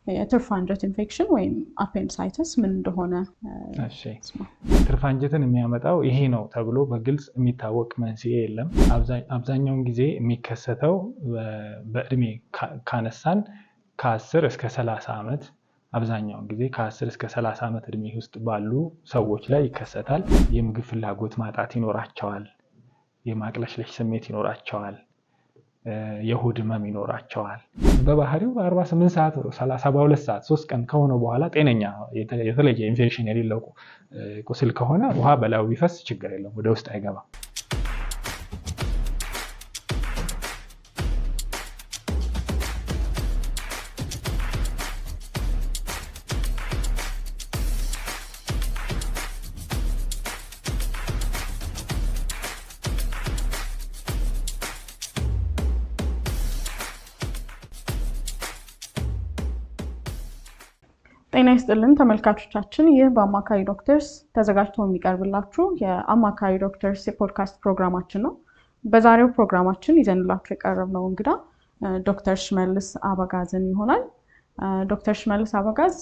የትርፍ አንጀት ኢንፌክሽን ወይም አፔንዲሳይተስ ምን እንደሆነ እሺ ትርፍ አንጀትን የሚያመጣው ይሄ ነው ተብሎ በግልጽ የሚታወቅ መንስኤ የለም። አብዛኛውን ጊዜ የሚከሰተው በእድሜ ካነሳን ከ10 እስከ 30 ዓመት አብዛኛውን ጊዜ ከ10 እስከ 30 ዓመት እድሜ ውስጥ ባሉ ሰዎች ላይ ይከሰታል። የምግብ ፍላጎት ማጣት ይኖራቸዋል፣ የማቅለሽለሽ ስሜት ይኖራቸዋል፣ የሆድ ህመም ይኖራቸዋል። በባህሪው 48 ሰዓት 72 ሰዓት 3 ቀን ከሆነ በኋላ ጤነኛ የተለየ ኢንፌክሽን የሌለው ቁስል ከሆነ ውሃ በላዩ ቢፈስ ችግር የለም፣ ወደ ውስጥ አይገባም። ጤና ይስጥልን ተመልካቾቻችን፣ ይህ በአማካሪ ዶክተርስ ተዘጋጅቶ የሚቀርብላችሁ የአማካሪ ዶክተርስ የፖድካስት ፕሮግራማችን ነው። በዛሬው ፕሮግራማችን ይዘንላችሁ የቀረብነው እንግዳ ዶክተር ሽመልስ አበጋዝን ይሆናል። ዶክተር ሽመልስ አበጋዝ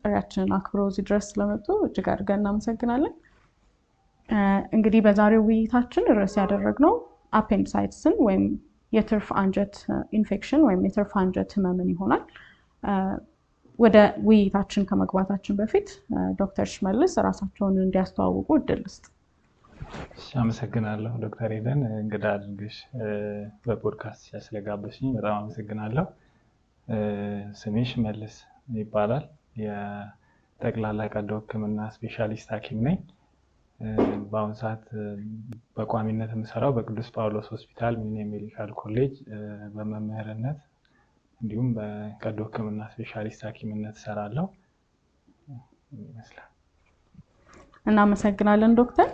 ጥሪያችንን አክብረው እዚህ ድረስ ስለመጡ እጅግ አድርገን እናመሰግናለን። እንግዲህ በዛሬው ውይይታችን ርዕስ ያደረግነው አፔንዲሳይትስን ወይም የትርፍ አንጀት ኢንፌክሽን ወይም የትርፍ አንጀት ህመምን ይሆናል። ወደ ውይይታችን ከመግባታችን በፊት ዶክተር ሽመልስ ራሳቸውን እንዲያስተዋውቁ እድል ልስጥ። አመሰግናለሁ ዶክተር ኤደን፣ እንግዳ አድርገሽ በፖድካስት ስለጋበዝሽኝ በጣም አመሰግናለሁ። ስሜ ሽመልስ ይባላል። የጠቅላላ ቀዶ ሕክምና ስፔሻሊስት ሐኪም ነኝ። በአሁኑ ሰዓት በቋሚነት የምሰራው በቅዱስ ጳውሎስ ሆስፒታል ሚሊኒየም ሜዲካል ኮሌጅ በመምህርነት እንዲሁም በቀዶ ሕክምና ስፔሻሊስት ሐኪምነት እሰራለሁ ይመስላል። እናመሰግናለን ዶክተር።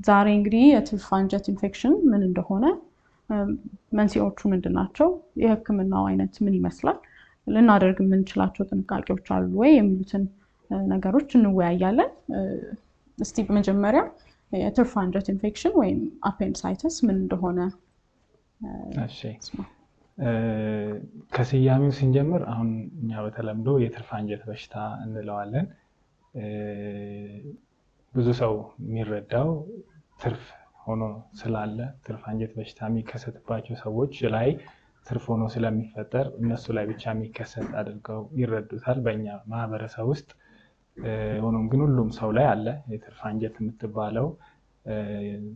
ዛሬ እንግዲህ የትርፍ አንጀት ኢንፌክሽን ምን እንደሆነ፣ መንስኤዎቹ ምንድን ናቸው፣ የህክምናው አይነት ምን ይመስላል፣ ልናደርግ የምንችላቸው ጥንቃቄዎች አሉ ወይ የሚሉትን ነገሮች እንወያያለን። እስቲ በመጀመሪያ የትርፍ አንጀት ኢንፌክሽን ወይም አፔንዲሳይተስ ምን እንደሆነ ከስያሜው ስንጀምር አሁን እኛ በተለምዶ የትርፍ አንጀት በሽታ እንለዋለን። ብዙ ሰው የሚረዳው ትርፍ ሆኖ ስላለ ትርፍ አንጀት በሽታ የሚከሰትባቸው ሰዎች ላይ ትርፍ ሆኖ ስለሚፈጠር እነሱ ላይ ብቻ የሚከሰት አድርገው ይረዱታል በእኛ ማህበረሰብ ውስጥ። ሆኖም ግን ሁሉም ሰው ላይ አለ። የትርፍ አንጀት የምትባለው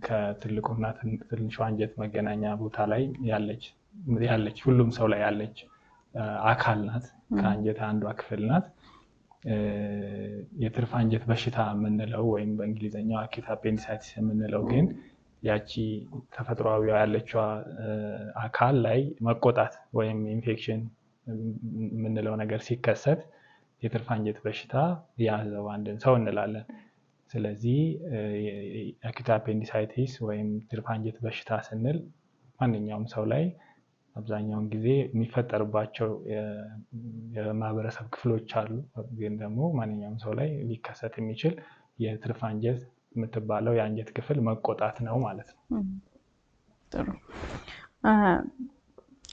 ከትልቁና ትንሹ አንጀት መገናኛ ቦታ ላይ ያለች ሁሉም ሰው ላይ ያለች አካል ናት። ከአንጀት አንዷ ክፍል ናት። የትርፍ አንጀት በሽታ የምንለው ወይም በእንግሊዝኛው አኪዩት አፔንዲሳይቲስ የምንለው ግን ያቺ ተፈጥሯዊ ያለችው አካል ላይ መቆጣት ወይም ኢንፌክሽን የምንለው ነገር ሲከሰት የትርፍ አንጀት በሽታ ያዘው አንድን ሰው እንላለን። ስለዚህ አኪዩት አፔንዲሳይቲስ ወይም ትርፍ አንጀት በሽታ ስንል ማንኛውም ሰው ላይ አብዛኛውን ጊዜ የሚፈጠርባቸው የማህበረሰብ ክፍሎች አሉ። ግን ደግሞ ማንኛውም ሰው ላይ ሊከሰት የሚችል የትርፍ አንጀት የምትባለው የአንጀት ክፍል መቆጣት ነው ማለት ነው። ጥሩ።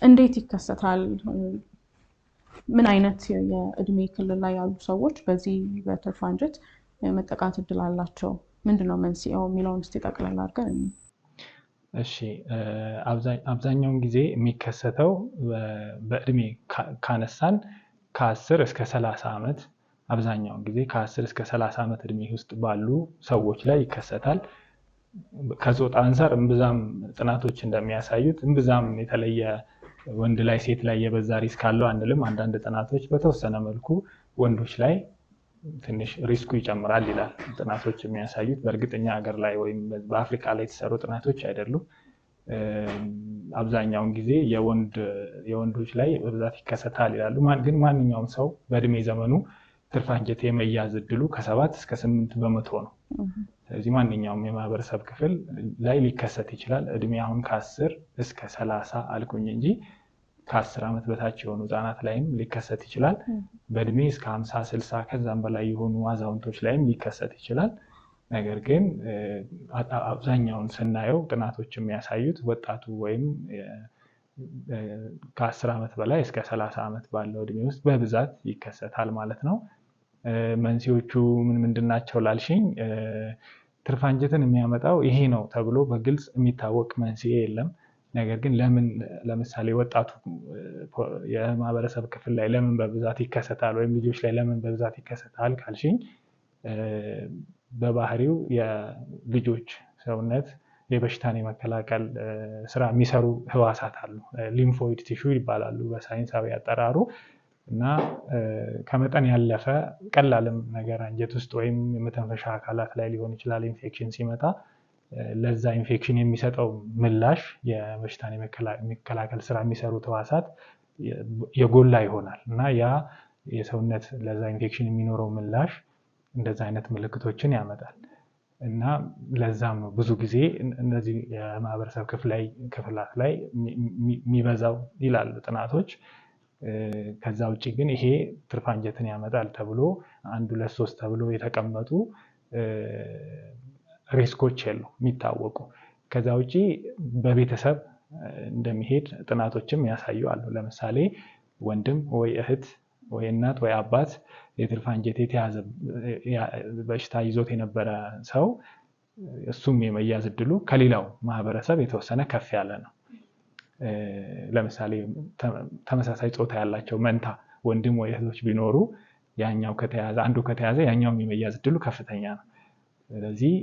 እንዴት ይከሰታል? ምን አይነት የእድሜ ክልል ላይ ያሉ ሰዎች በዚህ በትርፍ አንጀት መጠቃት እድል አላቸው? ምንድነው መንስኤው የሚለውን እስቲ ጠቅላላ አድርገን። እሺ፣ አብዛኛውን ጊዜ የሚከሰተው በእድሜ ካነሳን ከ10 እስከ 30 ዓመት አብዛኛውን ጊዜ ከ10 እስከ 30 ዓመት እድሜ ውስጥ ባሉ ሰዎች ላይ ይከሰታል። ከጾታ አንፃር እምብዛም ጥናቶች እንደሚያሳዩት እምብዛም የተለየ ወንድ ላይ ሴት ላይ የበዛ ሪስክ አለው አንልም። አንዳንድ ጥናቶች በተወሰነ መልኩ ወንዶች ላይ ትንሽ ሪስኩ ይጨምራል ይላል ጥናቶች የሚያሳዩት። በእርግጠኛ ሀገር ላይ ወይም በአፍሪካ ላይ የተሰሩ ጥናቶች አይደሉም። አብዛኛውን ጊዜ የወንዶች ላይ በብዛት ይከሰታል ይላሉ። ግን ማንኛውም ሰው በእድሜ ዘመኑ ትርፍ አንጀት የመያዝ እድሉ ከ7 እስከ 8 በመቶ ነው። ስለዚህ ማንኛውም የማህበረሰብ ክፍል ላይ ሊከሰት ይችላል። እድሜ አሁን ከ10 እስከ 30 አልኩኝ እንጂ ከ10 ዓመት በታች የሆኑ ህጻናት ላይም ሊከሰት ይችላል። በእድሜ እስከ 50 60 ከዛም በላይ የሆኑ አዛውንቶች ላይም ሊከሰት ይችላል። ነገር ግን አብዛኛውን ስናየው ጥናቶች የሚያሳዩት ወጣቱ ወይም ከ10 ዓመት በላይ እስከ 30 ዓመት ባለው እድሜ ውስጥ በብዛት ይከሰታል ማለት ነው። መንስኤዎቹ ምንድን ናቸው ላልሽኝ፣ ትርፍ አንጀትን የሚያመጣው ይሄ ነው ተብሎ በግልጽ የሚታወቅ መንስኤ የለም። ነገር ግን ለምን ለምሳሌ ወጣቱ የማህበረሰብ ክፍል ላይ ለምን በብዛት ይከሰታል ወይም ልጆች ላይ ለምን በብዛት ይከሰታል ካልሽኝ፣ በባህሪው የልጆች ሰውነት የበሽታን የመከላከል ስራ የሚሰሩ ህዋሳት አሉ። ሊምፎይድ ቲሹ ይባላሉ በሳይንሳዊ አጠራሩ። እና ከመጠን ያለፈ ቀላልም ነገር አንጀት ውስጥ ወይም የመተንፈሻ አካላት ላይ ሊሆን ይችላል ኢንፌክሽን ሲመጣ ለዛ ኢንፌክሽን የሚሰጠው ምላሽ የበሽታን የመከላከል ስራ የሚሰሩት ህዋሳት የጎላ ይሆናል እና ያ የሰውነት ለዛ ኢንፌክሽን የሚኖረው ምላሽ እንደዛ አይነት ምልክቶችን ያመጣል። እና ለዛም ነው ብዙ ጊዜ እነዚህ የማህበረሰብ ክፍላት ላይ የሚበዛው ይላሉ ጥናቶች። ከዛ ውጪ ግን ይሄ ትርፍ አንጀትን ያመጣል ተብሎ 1 2 3 ተብሎ የተቀመጡ ሪስኮች የሉ የሚታወቁ። ከዛ ውጪ በቤተሰብ እንደሚሄድ ጥናቶችም ያሳዩ አሉ። ለምሳሌ ወንድም ወይ እህት ወይ እናት ወይ አባት የትርፍ አንጀት የተያዘ በሽታ ይዞት የነበረ ሰው እሱም የመያዝ እድሉ ከሌላው ማህበረሰብ የተወሰነ ከፍ ያለ ነው። ለምሳሌ ተመሳሳይ ጾታ ያላቸው መንታ ወንድም ወይ እህቶች ቢኖሩ ያኛው ከተያዘ አንዱ ከተያዘ ያኛው የመያዝ እድሉ ከፍተኛ ነው። ስለዚህ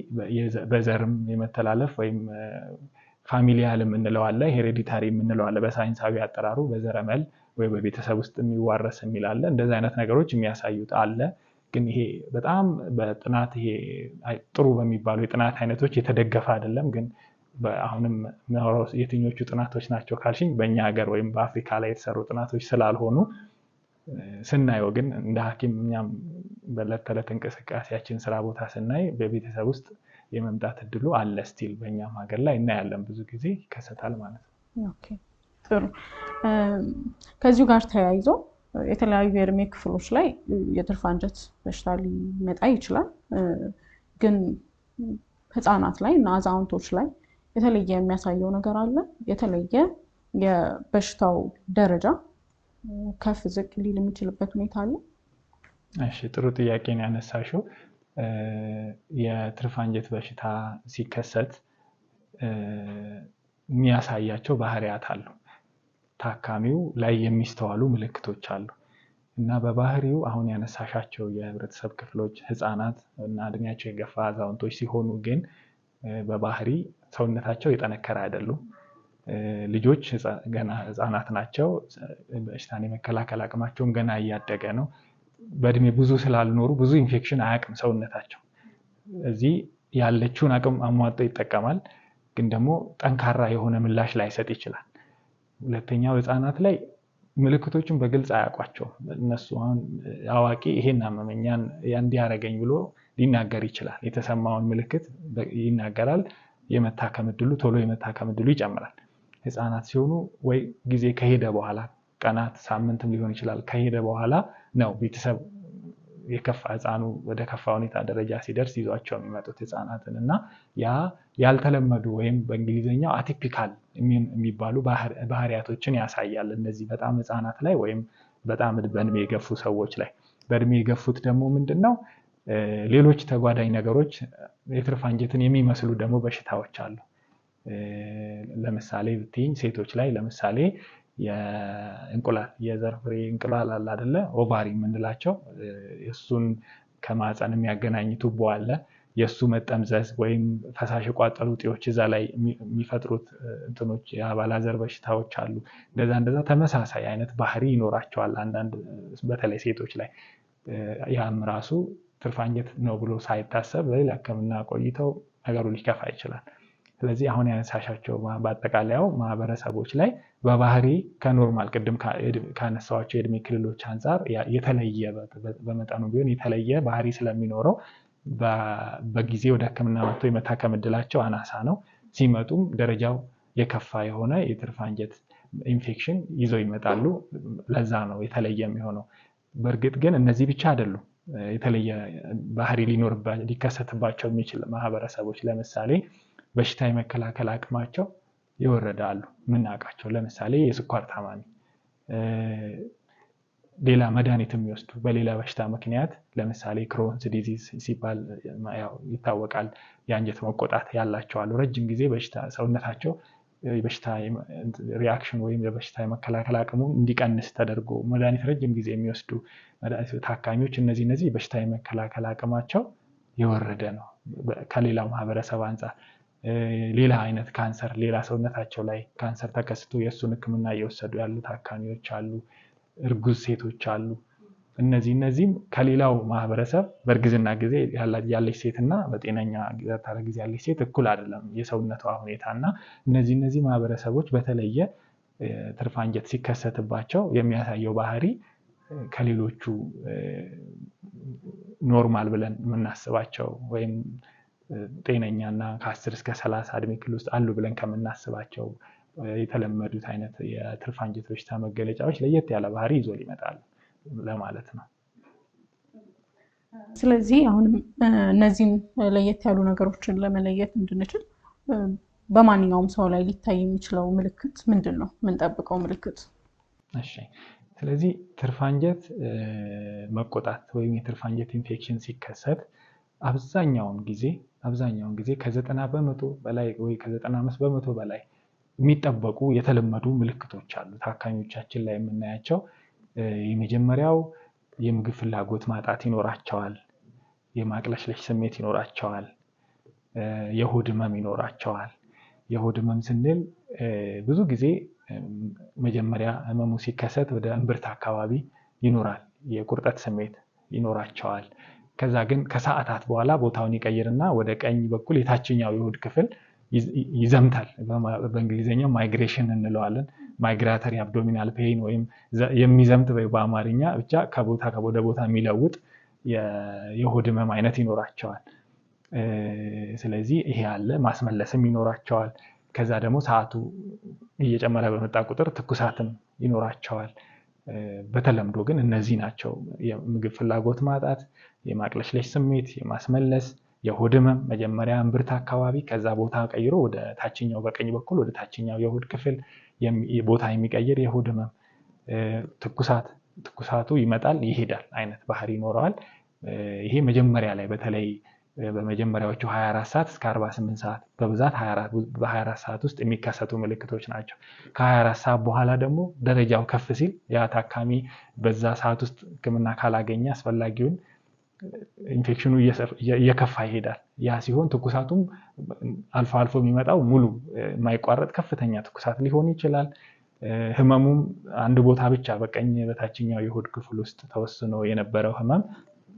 በዘርም የመተላለፍ ወይም ፋሚሊያል የምንለው አለ፣ ሄሬዲታሪ የምንለው አለ በሳይንሳዊ አጠራሩ፣ በዘረመል ወይ በቤተሰብ ውስጥ የሚዋረስ የሚል አለ። እንደዚህ አይነት ነገሮች የሚያሳዩት አለ። ግን ይሄ በጣም በጥናት ይሄ ጥሩ በሚባሉ የጥናት አይነቶች የተደገፈ አይደለም። ግን አሁንም የትኞቹ ጥናቶች ናቸው ካልሽኝ በእኛ ሀገር ወይም በአፍሪካ ላይ የተሰሩ ጥናቶች ስላልሆኑ ስናየው ግን እንደ ሐኪም እኛም በዕለት ተዕለት እንቅስቃሴያችን ስራ ቦታ ስናይ በቤተሰብ ውስጥ የመምጣት እድሉ አለ። ስቲል በእኛም ሀገር ላይ እናያለን፣ ብዙ ጊዜ ይከሰታል ማለት ነው። ኦኬ ጥሩ። ከዚሁ ጋር ተያይዞ የተለያዩ የእድሜ ክፍሎች ላይ የትርፍ አንጀት በሽታ ሊመጣ ይችላል። ግን ህፃናት ላይ እና አዛውንቶች ላይ የተለየ የሚያሳየው ነገር አለ? የተለየ የበሽታው ደረጃ ከፍ ዝቅ ሊል የሚችልበት ሁኔታ አለ? እሺ ጥሩ ጥያቄ ነው ያነሳሽው። የትርፍ አንጀት በሽታ ሲከሰት የሚያሳያቸው ባህሪያት አሉ። ታካሚው ላይ የሚስተዋሉ ምልክቶች አሉ እና በባህሪው አሁን ያነሳሻቸው የህብረተሰብ ክፍሎች ህፃናት እና እድሜያቸው የገፋ አዛውንቶች ሲሆኑ ግን በባህሪ ሰውነታቸው የጠነከረ አይደሉም። ልጆች ገና ህፃናት ናቸው። በሽታን የመከላከል አቅማቸውም ገና እያደገ ነው። በእድሜ ብዙ ስላልኖሩ ብዙ ኢንፌክሽን አያውቅም ሰውነታቸው። እዚህ ያለችውን አቅም አሟጦ ይጠቀማል፣ ግን ደግሞ ጠንካራ የሆነ ምላሽ ላይሰጥ ይችላል። ሁለተኛው ህፃናት ላይ ምልክቶችን በግልጽ አያውቋቸውም። እነሱ አሁን አዋቂ ይሄን አመመኛን እንዲያረገኝ ብሎ ሊናገር ይችላል። የተሰማውን ምልክት ይናገራል። የመታከም እድሉ ቶሎ የመታከም እድሉ ይጨምራል። ህፃናት ሲሆኑ ወይ ጊዜ ከሄደ በኋላ ቀናት ሳምንትም ሊሆን ይችላል ከሄደ በኋላ ነው ቤተሰብ የከፋ ህፃኑ ወደ ከፋ ሁኔታ ደረጃ ሲደርስ ይዟቸው የሚመጡት ህፃናትን እና ያ ያልተለመዱ ወይም በእንግሊዝኛው አቲፒካል የሚባሉ ባህሪያቶችን ያሳያል። እነዚህ በጣም ህፃናት ላይ ወይም በጣም በእድሜ የገፉ ሰዎች ላይ። በእድሜ የገፉት ደግሞ ምንድነው ሌሎች ተጓዳኝ ነገሮች የትርፍ አንጀትን የሚመስሉ ደግሞ በሽታዎች አሉ። ለምሳሌ ብትይኝ ሴቶች ላይ ለምሳሌ የእንቁላል የዘር ፍሬ እንቁላል አለ አይደለ? ኦቫሪ የምንላቸው እሱን ከማህፀን የሚያገናኝ ቱቦ አለ። የሱ መጠምዘዝ ወይም ፈሳሽ የቋጠሩ እጢዎች እዛ ላይ የሚፈጥሩት እንትኖች የአባላዘር በሽታዎች አሉ። እንደዛ ተመሳሳይ አይነት ባህሪ ይኖራቸዋል አንዳንድ በተለይ ሴቶች ላይ። ያም ራሱ ትርፍ አንጀት ነው ብሎ ሳይታሰብ በሌላ ህክምና ቆይተው ነገሩ ሊከፋ ይችላል። ስለዚህ አሁን ያነሳሻቸው በአጠቃላይው ማህበረሰቦች ላይ በባህሪ ከኖርማል ቅድም ካነሳዋቸው የእድሜ ክልሎች አንፃር የተለየ በመጠኑ ቢሆን የተለየ ባህሪ ስለሚኖረው በጊዜ ወደ ህክምና መጥቶ የመታከም እድላቸው አናሳ ነው። ሲመጡም ደረጃው የከፋ የሆነ የትርፍ አንጀት ኢንፌክሽን ይዘው ይመጣሉ። ለዛ ነው የተለየ የሚሆነው። በእርግጥ ግን እነዚህ ብቻ አይደሉም። የተለየ ባህሪ ሊከሰትባቸው የሚችል ማህበረሰቦች ለምሳሌ በሽታ የመከላከል አቅማቸው ይወረዳሉ ምናቃቸው። ለምሳሌ የስኳር ታማሚ ሌላ መድኃኒት የሚወስዱ በሌላ በሽታ ምክንያት ለምሳሌ ክሮንስ ዲዚዝ ሲባል ይታወቃል። የአንጀት መቆጣት ያላቸው አሉ። ረጅም ጊዜ በሽታ ሰውነታቸው የበሽታ ሪአክሽን ወይም የበሽታ የመከላከል አቅሙ እንዲቀንስ ተደርጎ መድኃኒት ረጅም ጊዜ የሚወስዱ ታካሚዎች እነዚህ በሽታ የመከላከል አቅማቸው የወረደ ነው ከሌላው ማህበረሰብ አንፃር። ሌላ አይነት ካንሰር ሌላ ሰውነታቸው ላይ ካንሰር ተከስቶ የእሱን ሕክምና እየወሰዱ ያሉ ታካሚዎች አሉ። እርጉዝ ሴቶች አሉ። እነዚህም ከሌላው ማህበረሰብ በእርግዝና ጊዜ ያለች ሴትና በጤነኛ ጊዜ ያለች ሴት እኩል አይደለም የሰውነቷ ሁኔታና እነዚህ ማህበረሰቦች በተለየ ትርፍ አንጀት ሲከሰትባቸው የሚያሳየው ባህሪ ከሌሎቹ ኖርማል ብለን የምናስባቸው ወይም ጤነኛና ከ10 እስከ 30 እድሜ ክልል ውስጥ አሉ ብለን ከምናስባቸው የተለመዱት አይነት የትርፍ አንጀት በሽታ መገለጫዎች ለየት ያለ ባህሪ ይዞ ሊመጣል ለማለት ነው። ስለዚህ አሁንም እነዚህን ለየት ያሉ ነገሮችን ለመለየት እንድንችል በማንኛውም ሰው ላይ ሊታይ የሚችለው ምልክት ምንድነው? ምንጠብቀው ምልክት? እሺ፣ ስለዚህ ትርፍ አንጀት መቆጣት ወይም የትርፍ አንጀት ኢንፌክሽን ሲከሰት አብዛኛውን ጊዜ ከ90% በላይ ወይ ከ95% በላይ የሚጠበቁ የተለመዱ ምልክቶች አሉ ታካሚዎቻችን ላይ የምናያቸው። የመጀመሪያው የምግብ ፍላጎት ማጣት ይኖራቸዋል፣ የማቅለሽለሽ ስሜት ይኖራቸዋል፣ የሆድ ህመም ይኖራቸዋል። የሆድ ህመም ስንል ብዙ ጊዜ መጀመሪያ ህመሙ ሲከሰት ወደ እምብርት አካባቢ ይኖራል፣ የቁርጠት ስሜት ይኖራቸዋል። ከዛ ግን ከሰዓታት በኋላ ቦታውን ይቀይርና ወደ ቀኝ በኩል የታችኛው የሆድ ክፍል ይዘምታል። በእንግሊዝኛው ማይግሬሽን እንለዋለን። ማይግራተሪ አብዶሚናል ፔይን ወይም የሚዘምት በአማርኛ ብቻ ከቦታ ወደ ቦታ የሚለውጥ የሆድ ህመም አይነት ይኖራቸዋል። ስለዚህ ይሄ ያለ ማስመለስም ይኖራቸዋል። ከዛ ደግሞ ሰዓቱ እየጨመረ በመጣ ቁጥር ትኩሳትም ይኖራቸዋል። በተለምዶ ግን እነዚህ ናቸው። የምግብ ፍላጎት ማጣት፣ የማቅለሽለሽ ስሜት፣ የማስመለስ፣ የሆድ ህመም መጀመሪያ እምብርት አካባቢ ከዛ ቦታ ቀይሮ ወደ ታችኛው በቀኝ በኩል ወደ ታችኛው የሆድ ክፍል ቦታ የሚቀይር የሆድ ህመም፣ ትኩሳቱ ይመጣል ይሄዳል አይነት ባህሪ ይኖረዋል። ይሄ መጀመሪያ ላይ በተለይ በመጀመሪያዎቹ 24 ሰዓት እስከ 48 ሰዓት በብዛት በ24 ሰዓት ውስጥ የሚከሰቱ ምልክቶች ናቸው። ከ24 ሰዓት በኋላ ደግሞ ደረጃው ከፍ ሲል ያ ታካሚ በዛ ሰዓት ውስጥ ህክምና ካላገኘ አስፈላጊውን ኢንፌክሽኑ እየከፋ ይሄዳል። ያ ሲሆን ትኩሳቱም አልፎ አልፎ የሚመጣው ሙሉ የማይቋረጥ ከፍተኛ ትኩሳት ሊሆን ይችላል። ህመሙም አንድ ቦታ ብቻ በቀኝ በታችኛው የሆድ ክፍል ውስጥ ተወስኖ የነበረው ህመም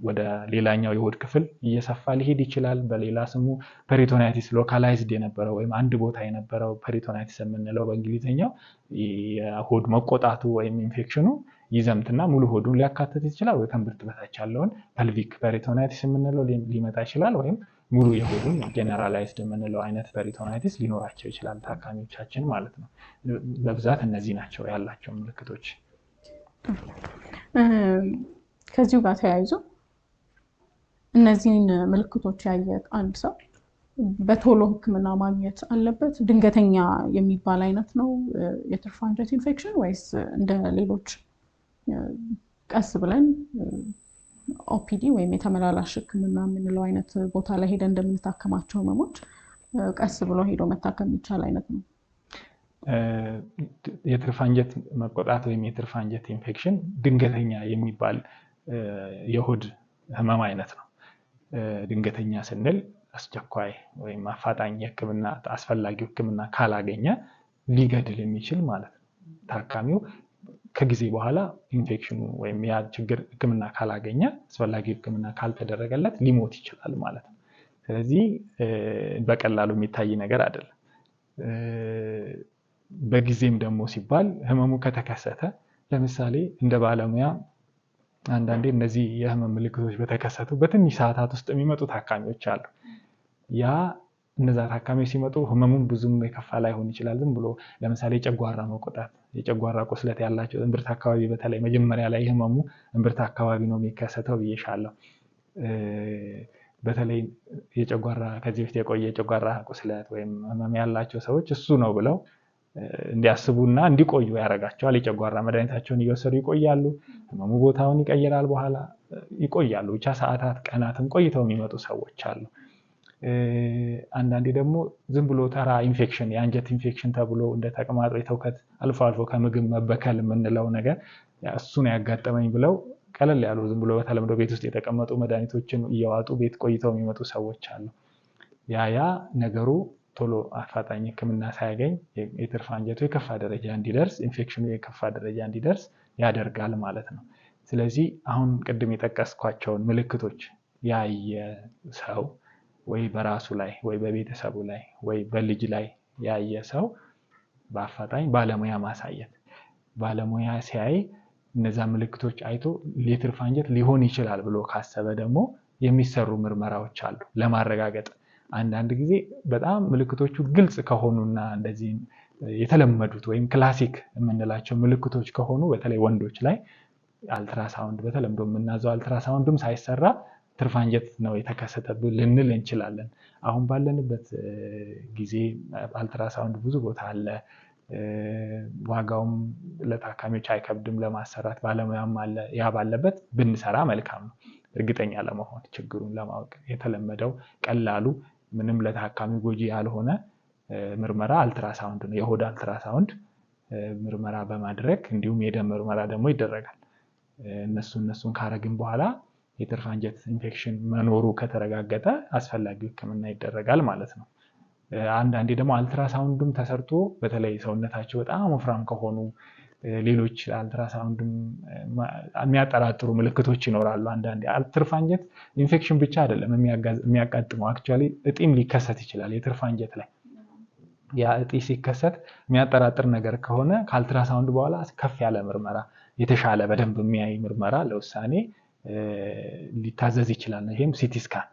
ወደ ሌላኛው የሆድ ክፍል እየሰፋ ሊሄድ ይችላል። በሌላ ስሙ ፔሪቶናይቲስ ሎካላይዝድ የነበረው ወይም አንድ ቦታ የነበረው ፔሪቶናይቲስ የምንለው በእንግሊዝኛው የሆድ መቆጣቱ ወይም ኢንፌክሽኑ ይዘምትና ሙሉ ሆዱን ሊያካትት ይችላል። ወይ ከእምብርት በታች ያለውን ፐልቪክ ፔሪቶናይቲስ የምንለው ሊመጣ ይችላል። ወይም ሙሉ የሆዱን ጀነራላይዝድ የምንለው አይነት ፔሪቶናይቲስ ሊኖራቸው ይችላል ታካሚዎቻችን ማለት ነው። በብዛት እነዚህ ናቸው ያላቸው ምልክቶች። ከዚሁ ጋር ተያይዞ እነዚህን ምልክቶች ያየ አንድ ሰው በቶሎ ህክምና ማግኘት አለበት? ድንገተኛ የሚባል አይነት ነው የትርፍ አንጀት ኢንፌክሽን ወይስ እንደ ሌሎች ቀስ ብለን ኦፒዲ ወይም የተመላላሽ ህክምና የምንለው አይነት ቦታ ላይ ሄደን እንደምንታከማቸው ህመሞች ቀስ ብሎ ሄዶ መታከም ይቻል አይነት ነው? የትርፍ አንጀት መቆጣት ወይም የትርፍ አንጀት ኢንፌክሽን ድንገተኛ የሚባል የሆድ ህመም አይነት ነው። ድንገተኛ ስንል አስቸኳይ ወይም አፋጣኝ ህክምና አስፈላጊው ህክምና ካላገኘ ሊገድል የሚችል ማለት ነው። ታካሚው ከጊዜ በኋላ ኢንፌክሽኑ ወይም ያ ችግር ህክምና ካላገኘ አስፈላጊ ህክምና ካልተደረገለት ሊሞት ይችላል ማለት ነው። ስለዚህ በቀላሉ የሚታይ ነገር አይደለም። በጊዜም ደግሞ ሲባል ህመሙ ከተከሰተ ለምሳሌ እንደ ባለሙያ አንዳንዴ እነዚህ የህመም ምልክቶች በተከሰቱ በትንሽ ሰዓታት ውስጥ የሚመጡ ታካሚዎች አሉ። ያ እነዛ ታካሚዎች ሲመጡ ህመሙን ብዙም የከፋ ላይሆን ይችላል። ዝም ብሎ ለምሳሌ የጨጓራ መቆጣት፣ የጨጓራ ቁስለት ያላቸው እምብርት አካባቢ በተለይ መጀመሪያ ላይ ህመሙ እምብርት አካባቢ ነው የሚከሰተው ብዬሻለሁ። በተለይ የጨጓራ ከዚህ በፊት የቆየ የጨጓራ ቁስለት ወይም ህመም ያላቸው ሰዎች እሱ ነው ብለው እንዲያስቡና እንዲቆዩ ያደርጋቸዋል። የጨጓራ መድኃኒታቸውን እየወሰዱ ይቆያሉ። ህመሙ ቦታውን ይቀይራል፣ በኋላ ይቆያሉ። ብቻ ሰዓታት ቀናትን ቆይተው የሚመጡ ሰዎች አሉ። አንዳንዴ ደግሞ ዝም ብሎ ተራ ኢንፌክሽን የአንጀት ኢንፌክሽን ተብሎ እንደ ተቅማጥ ወይ ተውከት አልፎ አልፎ ከምግብ መበከል የምንለው ነገር እሱን ያጋጠመኝ ብለው ቀለል ያሉ ዝም ብሎ በተለምዶ ቤት ውስጥ የተቀመጡ መድኃኒቶችን እየዋጡ ቤት ቆይተው የሚመጡ ሰዎች አሉ። ያ ነገሩ ቶሎ አፋጣኝ ህክምና ሳያገኝ የትርፍ አንጀቱ የከፋ ደረጃ እንዲደርስ ኢንፌክሽኑ የከፋ ደረጃ እንዲደርስ ያደርጋል ማለት ነው። ስለዚህ አሁን ቅድም የጠቀስኳቸውን ምልክቶች ያየ ሰው ወይ በራሱ ላይ ወይ በቤተሰቡ ላይ ወይ በልጅ ላይ ያየ ሰው በአፋጣኝ ባለሙያ ማሳየት። ባለሙያ ሲያይ እነዛ ምልክቶች አይቶ የትርፍ አንጀት ሊሆን ይችላል ብሎ ካሰበ ደግሞ የሚሰሩ ምርመራዎች አሉ ለማረጋገጥ። አንዳንድ ጊዜ በጣም ምልክቶቹ ግልጽ ከሆኑና እንደዚህ የተለመዱት ወይም ክላሲክ የምንላቸው ምልክቶች ከሆኑ በተለይ ወንዶች ላይ አልትራሳውንድ በተለምዶ የምናዘው አልትራሳውንድም ሳይሰራ ትርፍ አንጀት ነው የተከሰተብን ልንል እንችላለን። አሁን ባለንበት ጊዜ አልትራሳውንድ ብዙ ቦታ አለ። ዋጋውም ለታካሚዎች አይከብድም ለማሰራት፣ ባለሙያም አለ። ያ ባለበት ብንሰራ መልካም ነው። እርግጠኛ ለመሆን ችግሩን ለማወቅ የተለመደው ቀላሉ ምንም ለታካሚ ጎጂ ያልሆነ ምርመራ አልትራሳውንድ ነው። የሆድ አልትራሳውንድ ምርመራ በማድረግ እንዲሁም የደም ምርመራ ደግሞ ይደረጋል። እነሱን ካረግን በኋላ የትርፍ አንጀት ኢንፌክሽን መኖሩ ከተረጋገጠ አስፈላጊው ህክምና ይደረጋል ማለት ነው። አንዳንዴ ደግሞ አልትራሳውንድም ተሰርቶ በተለይ ሰውነታቸው በጣም ወፍራም ከሆኑ ሌሎች አልትራሳውንድም የሚያጠራጥሩ ምልክቶች ይኖራሉ። አንዳንዴ ትርፍ አንጀት ኢንፌክሽን ብቻ አይደለም የሚያጋጥመው፣ አክቹዋሊ እጢም ሊከሰት ይችላል የትርፍ አንጀት ላይ። ያ እጢ ሲከሰት የሚያጠራጥር ነገር ከሆነ ከአልትራሳውንድ በኋላ ከፍ ያለ ምርመራ የተሻለ በደንብ የሚያይ ምርመራ ለውሳኔ ሊታዘዝ ይችላል። ይሄም ሲቲ ስካን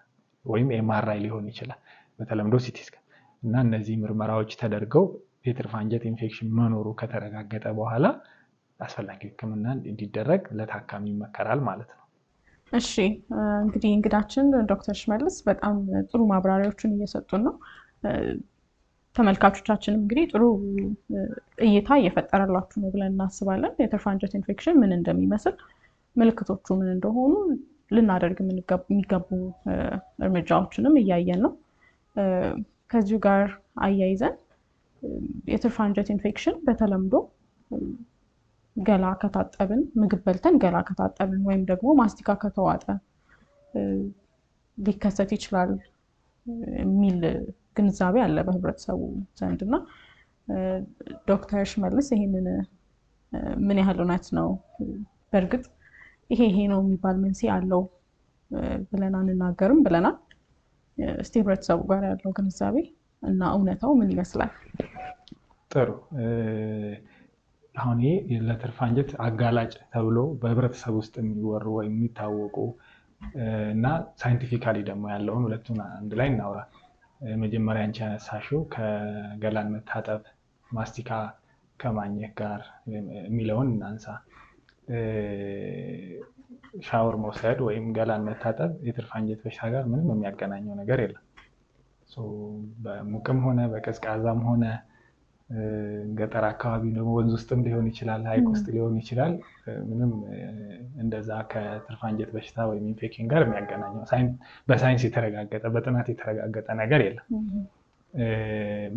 ወይም ኤምአርአይ ሊሆን ይችላል፣ በተለምዶ ሲቲ ስካን እና እነዚህ ምርመራዎች ተደርገው የትርፍ አንጀት ኢንፌክሽን መኖሩ ከተረጋገጠ በኋላ አስፈላጊ ህክምና እንዲደረግ ለታካሚ ይመከራል ማለት ነው። እሺ እንግዲህ እንግዳችን ዶክተር ሽመልስ በጣም ጥሩ ማብራሪያዎችን እየሰጡን ነው። ተመልካቾቻችንም እንግዲህ ጥሩ እይታ እየፈጠረላችሁ ነው ብለን እናስባለን። የትርፍ አንጀት ኢንፌክሽን ምን እንደሚመስል፣ ምልክቶቹ ምን እንደሆኑ ልናደርግ የሚገቡ እርምጃዎችንም እያየን ነው። ከዚሁ ጋር አያይዘን የትርፍ አንጀት ኢንፌክሽን በተለምዶ ገላ ከታጠብን፣ ምግብ በልተን ገላ ከታጠብን ወይም ደግሞ ማስቲካ ከተዋጠ ሊከሰት ይችላል የሚል ግንዛቤ አለ በህብረተሰቡ ዘንድ እና ዶክተር ሽመልስ ይሄንን ምን ያህል እውነት ነው? በእርግጥ ይሄ ነው የሚባል መንስኤ አለው ብለን አንናገርም ብለናል። እስቲ ህብረተሰቡ ጋር ያለው ግንዛቤ እና እውነታው ምን ይመስላል? ጥሩ። አሁን ይሄ ለትርፍ አንጀት አጋላጭ ተብሎ በህብረተሰብ ውስጥ የሚወሩ ወይም የሚታወቁ እና ሳይንቲፊካሊ ደግሞ ያለውን ሁለቱን አንድ ላይ እናውራ። መጀመሪያ አንቺ ያነሳሽው ከገላን መታጠብ ማስቲካ ከማኘክ ጋር የሚለውን እናንሳ። ሻወር መውሰድ ወይም ገላን መታጠብ የትርፍ አንጀት በሽታ ጋር ምንም የሚያገናኘው ነገር የለም። በሙቅም ሆነ በቀዝቃዛም ሆነ ገጠር አካባቢ ደግሞ ወንዝ ውስጥም ሊሆን ይችላል፣ ሀይቅ ውስጥ ሊሆን ይችላል። ምንም እንደዛ ከትርፍ አንጀት በሽታ ወይም ኢንፌክሽን ጋር የሚያገናኘው በሳይንስ የተረጋገጠ በጥናት የተረጋገጠ ነገር የለም።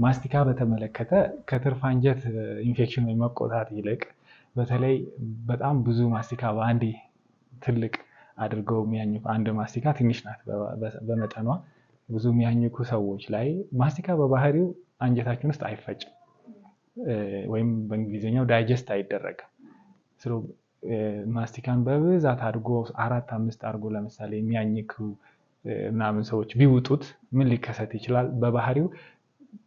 ማስቲካ በተመለከተ ከትርፍ አንጀት ኢንፌክሽን ወይም መቆጣት ይልቅ በተለይ በጣም ብዙ ማስቲካ በአንዴ ትልቅ አድርገው የሚያኝኩ፣ አንድ ማስቲካ ትንሽ ናት በመጠኗ፣ ብዙ የሚያኝኩ ሰዎች ላይ ማስቲካ በባህሪው አንጀታችን ውስጥ አይፈጭም ወይም በእንግሊዝኛው ዳይጀስት አይደረግም። ማስቲካን በብዛት አድርጎ 4-5 አድርጎ ለምሳሌ የሚያኝኩ ምናምን ሰዎች ቢውጡት ምን ሊከሰት ይችላል? በባህሪው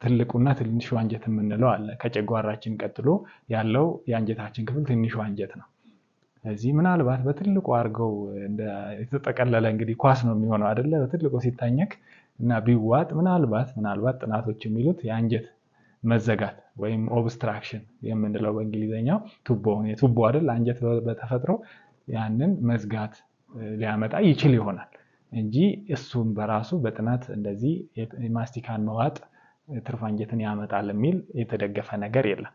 ትልቁና ትንሹ አንጀት የምንለው አለ። ከጨጓራችን ቀጥሎ ያለው የአንጀታችን ክፍል ትንሹ አንጀት ነው። ስለዚህ ምናልባት በትልቁ አድርገው የተጠቀለለ እንግዲህ ኳስ ነው የሚሆነው አይደለ? በትልቁ ሲታኘክ እና ቢዋጥ ምናልባት ጥናቶች የሚሉት የአንጀት መዘጋት ወይም ኦብስትራክሽን የምንለው በእንግሊዝኛው ቱቦ አይደል? አንጀት በተፈጥሮ ያንን መዝጋት ሊያመጣ ይችል ይሆናል። እንጂ እሱን በራሱ በጥናት እንደዚህ ማስቲካን መዋጥ ትርፍ አንጀትን ያመጣል የሚል የተደገፈ ነገር የለም።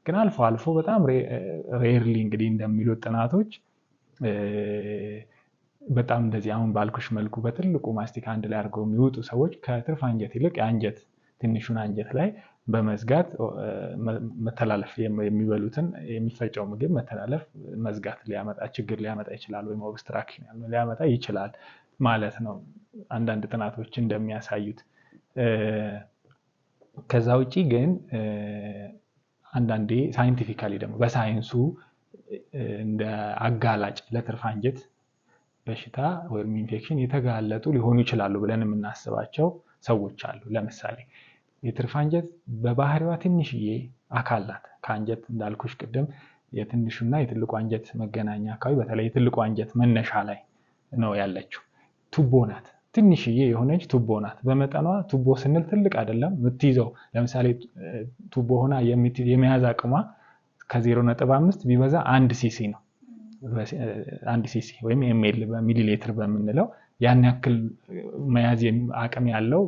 ግን አልፎ አልፎ በጣም ሬርሊ እንግዲህ እንደሚሉት ጥናቶች በጣም እንደዚህ አሁን ባልኩሽ መልኩ በትልቁ ማስቲካ አንድ ላይ አድርገው የሚወጡ ሰዎች ከትርፍ አንጀት ይልቅ የአንጀት ትንሹን አንጀት ላይ በመዝጋት መተላለፍ የሚበሉትን የሚፈጨው ምግብ መተላለፍ መዝጋት ችግር ሊያመጣ ይችላል ወይም ኦብስትራክሽን ሊያመጣ ይችላል ማለት ነው አንዳንድ ጥናቶች እንደሚያሳዩት። ከዛ ውጪ ግን አንዳንዴ ሳይንቲፊካሊ ደግሞ በሳይንሱ እንደ አጋላጭ ለትርፍ አንጀት በሽታ ወይም ኢንፌክሽን የተጋለጡ ሊሆኑ ይችላሉ ብለን የምናስባቸው ሰዎች አሉ። ለምሳሌ የትርፍ አንጀት በባህሪዋ ትንሽዬ አካል ናት። ከአንጀት እንዳልኩሽ ቅድም የትንሹና የትልቁ አንጀት መገናኛ አካባቢ በተለይ የትልቁ አንጀት መነሻ ላይ ነው ያለችው። ቱቦ ናት፣ ትንሽዬ የሆነች ቱቦ ናት። በመጠኗ ቱቦ ስንል ትልቅ አይደለም የምትይዘው። ለምሳሌ ቱቦ ሆና የመያዝ አቅሟ ከ0.5 ቢበዛ 1 ሲሲ ነው። 1 ሲሲ ወይም ኤምኤል በሚሊ ሊትር በምንለው ያን ያክል መያዝ አቅም ያለው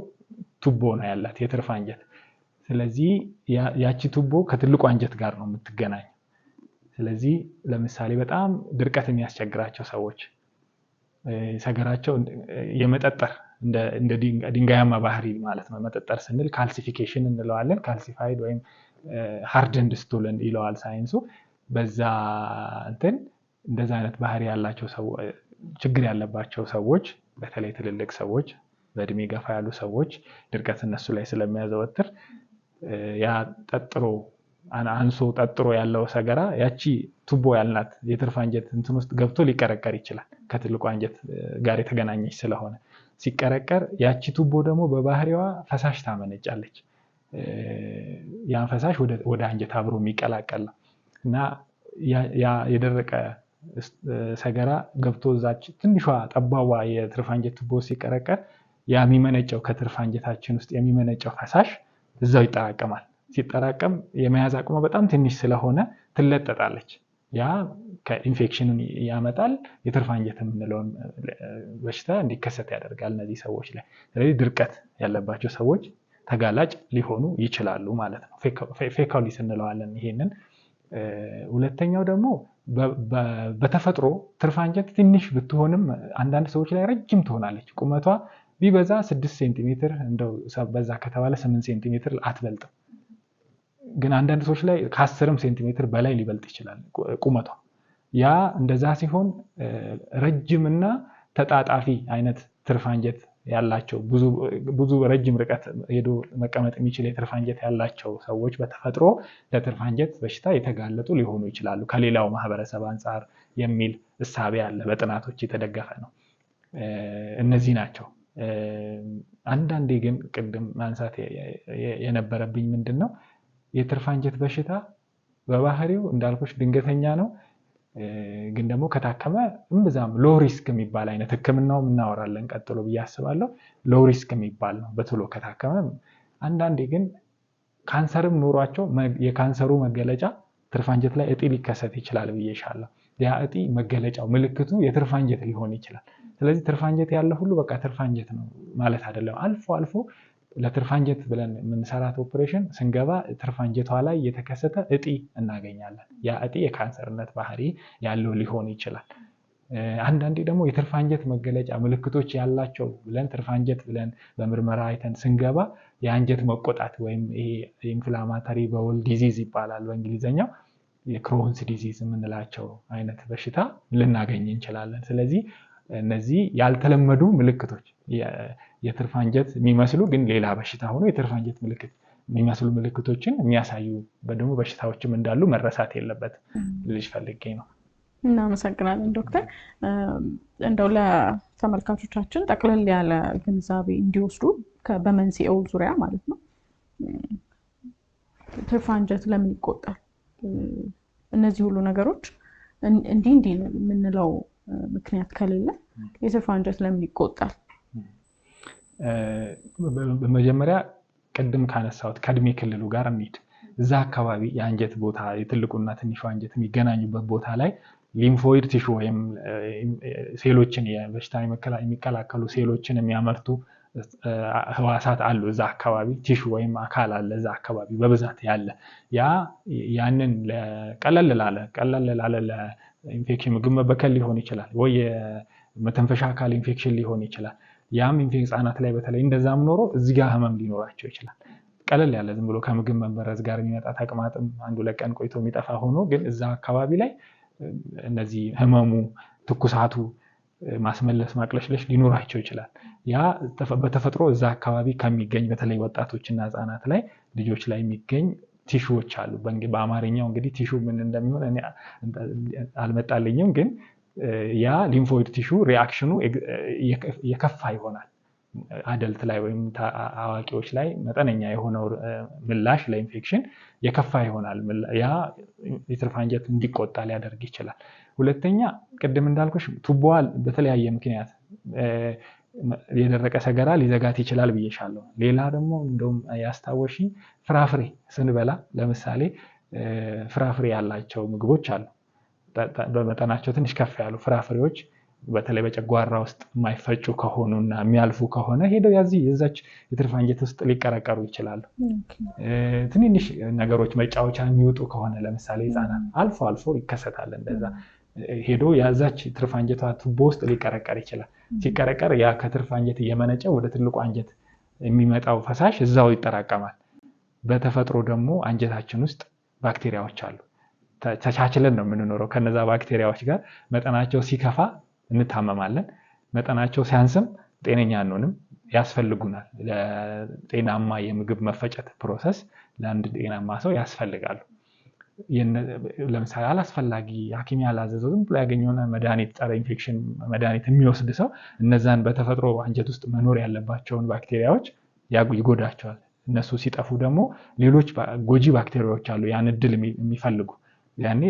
ቱቦ ነው ያላት የትርፍ አንጀት። ስለዚህ ያቺ ቱቦ ከትልቁ አንጀት ጋር ነው የምትገናኝ። ስለዚህ ለምሳሌ በጣም ድርቀት የሚያስቸግራቸው ሰዎች ሰገራቸው የመጠጠር እንደ ድንጋያማ ባህሪ ማለት ነው። መጠጠር ስንል ካልሲፊኬሽን እንለዋለን። ካልሲፋይድ ወይም ሃርደንድ ስቱል ይለዋል ሳይንሱ። በዛ እንትን እንደዛ አይነት ባህሪ ያላቸው ሰዎች ችግር ያለባቸው ሰዎች በተለይ ትልልቅ ሰዎች በእድሜ ገፋ ያሉ ሰዎች ድርቀት እነሱ ላይ ስለሚያዘወትር ያ ጠጥሮ አንሶ ጠጥሮ ያለው ሰገራ ያቺ ቱቦ ያልናት የትርፍ አንጀት እንትን ውስጥ ገብቶ ሊቀረቀር ይችላል። ከትልቁ አንጀት ጋር የተገናኘች ስለሆነ ሲቀረቀር ያቺ ቱቦ ደግሞ በባህሪዋ ፈሳሽ ታመነጫለች። ያን ፈሳሽ ወደ አንጀት አብሮ የሚቀላቀል ነው እና ያ የደረቀ ሰገራ ገብቶ እዛች ትንሿ ጠባቧ የትርፍ አንጀት ቱቦ ሲቀረቀር ያ የሚመነጨው ከትርፍ አንጀታችን ውስጥ የሚመነጨው ፈሳሽ እዛው ይጠራቀማል። ሲጠራቀም የመያዝ አቅሟ በጣም ትንሽ ስለሆነ ትለጠጣለች። ያ ከኢንፌክሽኑን ያመጣል። የትርፍ አንጀት የምንለውን በሽታ እንዲከሰት ያደርጋል እነዚህ ሰዎች ላይ። ስለዚህ ድርቀት ያለባቸው ሰዎች ተጋላጭ ሊሆኑ ይችላሉ ማለት ነው። ፌካሊስ እንለዋለን ይሄንን። ሁለተኛው ደግሞ በተፈጥሮ ትርፍ አንጀት ትንሽ ብትሆንም አንዳንድ ሰዎች ላይ ረጅም ትሆናለች። ቁመቷ ቢበዛ 6 ሴንቲሜትር እንደው በዛ ከተባለ 8 ሴንቲሜትር አትበልጥም። ግን አንዳንድ ሰዎች ላይ ከ10 ሴንቲሜትር በላይ ሊበልጥ ይችላል ቁመቷ። ያ እንደዛ ሲሆን ረጅምና ተጣጣፊ አይነት ትርፍ አንጀት ያላቸው ብዙ ረጅም ርቀት ሄዶ መቀመጥ የሚችል የትርፍ አንጀት ያላቸው ሰዎች በተፈጥሮ ለትርፍ አንጀት በሽታ የተጋለጡ ሊሆኑ ይችላሉ ከሌላው ማህበረሰብ አንጻር የሚል እሳቤ አለ። በጥናቶች የተደገፈ ነው። እነዚህ ናቸው። አንዳንዴ ግን ቅድም ማንሳት የነበረብኝ ምንድነው የትርፍ አንጀት በሽታ በባህሪው እንዳልኩሽ ድንገተኛ ነው። ግን ደግሞ ከታከመ እምብዛም ሎ ሪስክ የሚባል አይነት ህክምናው እናወራለን ቀጥሎ ብዬ አስባለሁ። ሎ ሪስክ የሚባል ነው በቶሎ ከታከመ። አንዳንዴ ግን ካንሰርም ኖሯቸው የካንሰሩ መገለጫ ትርፍ አንጀት ላይ እጢ ሊከሰት ይችላል ብዬሻለሁ። ያ እጢ መገለጫው ምልክቱ የትርፍ አንጀት ሊሆን ይችላል። ስለዚህ ትርፍ አንጀት ያለ ሁሉ በቃ ትርፍ አንጀት ነው ማለት አይደለም። አልፎ አልፎ ለትርፍ አንጀት ብለን የምንሰራት ኦፕሬሽን ስንገባ ትርፍ አንጀቷ ላይ የተከሰተ እጢ እናገኛለን። ያ እጢ የካንሰርነት ባህሪ ያለው ሊሆን ይችላል። አንዳንዴ ደግሞ የትርፍ አንጀት መገለጫ ምልክቶች ያላቸው ብለን ትርፍ አንጀት ብለን በምርመራ አይተን ስንገባ የአንጀት መቆጣት ወይም ይሄ ኢንፍላማተሪ ባውል ዲዚዝ ይባላል በእንግሊዘኛው። የክሮንስ ዲዚዝ የምንላቸው አይነት በሽታ ልናገኝ እንችላለን። ስለዚህ እነዚህ ያልተለመዱ ምልክቶች የትርፍ አንጀት የሚመስሉ ግን ሌላ በሽታ ሆኖ የትርፍ አንጀት ምልክት የሚመስሉ ምልክቶችን የሚያሳዩ ደግሞ በሽታዎችም እንዳሉ መረሳት የለበትም ልልሽ ፈልጌ ነው። እናመሰግናለን ዶክተር። እንደው ለተመልካቾቻችን ጠቅለል ያለ ግንዛቤ እንዲወስዱ በመንስኤው ዙሪያ ማለት ነው ትርፍ አንጀት ለምን ይቆጣል? እነዚህ ሁሉ ነገሮች እንዲህ የምንለው ምክንያት ከሌለ የትርፍ አንጀት ለምን ይቆጣል? በመጀመሪያ ቅድም ካነሳሁት ከእድሜ ክልሉ ጋር እንሂድ። እዛ አካባቢ የአንጀት ቦታ የትልቁና ትንሹ አንጀት የሚገናኙበት ቦታ ላይ ሊምፎይድ ቲሹ ወይም ሴሎችን የበሽታ የሚከላከሉ ሴሎችን የሚያመርቱ ህዋሳት አሉ እዛ አካባቢ ቲሹ ወይም አካል አለ እዛ አካባቢ በብዛት ያለ ያንን ቀለል ላለ ለኢንፌክሽን ምግብ መበከል ሊሆን ይችላል ወይ መተንፈሻ አካል ኢንፌክሽን ሊሆን ይችላል። ያም ህፃናት ላይ በተለይ እንደዛም ኖሮ እዚህ ጋር ህመም ሊኖራቸው ይችላል። ቀለል ያለ ዝም ብሎ ከምግብ መበረዝ ጋር የሚመጣ ተቅማጥም አንዱ ለቀን ቆይቶ የሚጠፋ ሆኖ ግን እዛ አካባቢ ላይ እነዚህ ህመሙ ትኩሳቱ ማስመለስ ማቅለሽለሽ ሊኖራቸው ይችላል። ያ በተፈጥሮ እዛ አካባቢ ከሚገኝ በተለይ ወጣቶችና ህፃናት ላይ ልጆች ላይ የሚገኝ ቲሹዎች አሉ። በአማርኛው እንግዲህ ቲሹ ምን እንደሚሆን እኔ አልመጣልኝም ግን ያ ሊምፎይድ ቲሹ ሪአክሽኑ የከፋ ይሆናል። አደልት ላይ ወይም አዋቂዎች ላይ መጠነኛ የሆነው ምላሽ ለኢንፌክሽን የከፋ ይሆናል። ያ የትርፍ አንጀት እንዲቆጣ ሊያደርግ ይችላል። ሁለተኛ ቅድም እንዳልኩሽ ቱቦዋ በተለያየ ምክንያት የደረቀ ሰገራ ሊዘጋት ይችላል ብዬሻለሁ። ሌላ ደግሞ እንደውም ያስታወሽኝ ፍራፍሬ ስንበላ ለምሳሌ ፍራፍሬ ያላቸው ምግቦች አሉ። በመጠናቸው ትንሽ ከፍ ያሉ ፍራፍሬዎች በተለይ በጨጓራ ውስጥ የማይፈጩ ከሆኑና የሚያልፉ ከሆነ ሄደው የዛች የትርፍ አንጀት ውስጥ ሊቀረቀሩ ይችላሉ። ትንንሽ ነገሮች መጫወቻ የሚወጡ ከሆነ ለምሳሌ ህፃናት አልፎ አልፎ ይከሰታል እንደዛ ሄዶ ያዛች ትርፍ አንጀቷ ቱቦ ውስጥ ሊቀረቀር ይችላል። ሲቀረቀር ያ ከትርፍ አንጀት እየመነጨ ወደ ትልቁ አንጀት የሚመጣው ፈሳሽ እዛው ይጠራቀማል። በተፈጥሮ ደግሞ አንጀታችን ውስጥ ባክቴሪያዎች አሉ። ተቻችለን ነው የምንኖረው ከነዛ ባክቴሪያዎች ጋር። መጠናቸው ሲከፋ እንታመማለን፣ መጠናቸው ሲያንስም ጤነኛ አንሆንም። ያስፈልጉናል። ለጤናማ የምግብ መፈጨት ፕሮሰስ ለአንድ ጤናማ ሰው ያስፈልጋሉ። ለምሳሌ አላስፈላጊ ሐኪም ያላዘዘው ዝም ብሎ ያገኘውን መድኃኒት ጸረ ኢንፌክሽን መድኃኒት የሚወስድ ሰው እነዛን በተፈጥሮ አንጀት ውስጥ መኖር ያለባቸውን ባክቴሪያዎች ይጎዳቸዋል። እነሱ ሲጠፉ ደግሞ ሌሎች ጎጂ ባክቴሪያዎች አሉ ያን እድል የሚፈልጉ ያኔ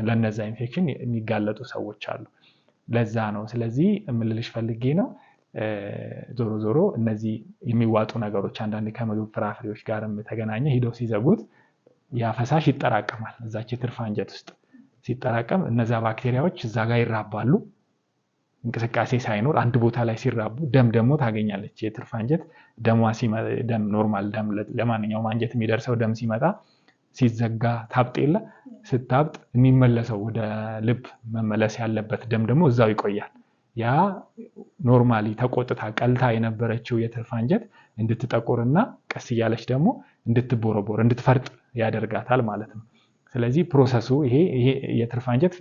ለነዛ ኢንፌክሽን የሚጋለጡ ሰዎች አሉ። ለዛ ነው ስለዚህ ምልልሽ ፈልጌ ነው ዞሮ እነዚህ የሚዋጡ ነገሮች አንዳንድ ከምግብ ፍራፍሬዎች ጋርም ተገናኘ ሄደው ሲዘጉት ያ ፈሳሽ ይጠራቀማል። እዛች የትርፍ አንጀት ውስጥ ሲጠራቀም እነዛ ባክቴሪያዎች እዛ ጋር ይራባሉ። እንቅስቃሴ ሳይኖር አንድ ቦታ ላይ ሲራቡ ደም ደግሞ ታገኛለች የትርፍ አንጀት። ደም ኖርማል ደም ለማንኛውም አንጀት የሚደርሰው ደም ሲመጣ ሲዘጋ ታብጥ የለ ስታብጥ የሚመለሰው ወደ ልብ መመለስ ያለበት ደም ደግሞ እዛው ይቆያል። ያ ኖርማሊ ተቆጥታ ቀልታ የነበረችው የትርፍ አንጀት እንድትጠቁርና ቀስ እያለች ደግሞ እንድትቦረቦር እንድትፈርጥ ያደርጋታል ማለት ነው። ስለዚህ ፕሮሰሱ ይሄ የትርፍ አንጀት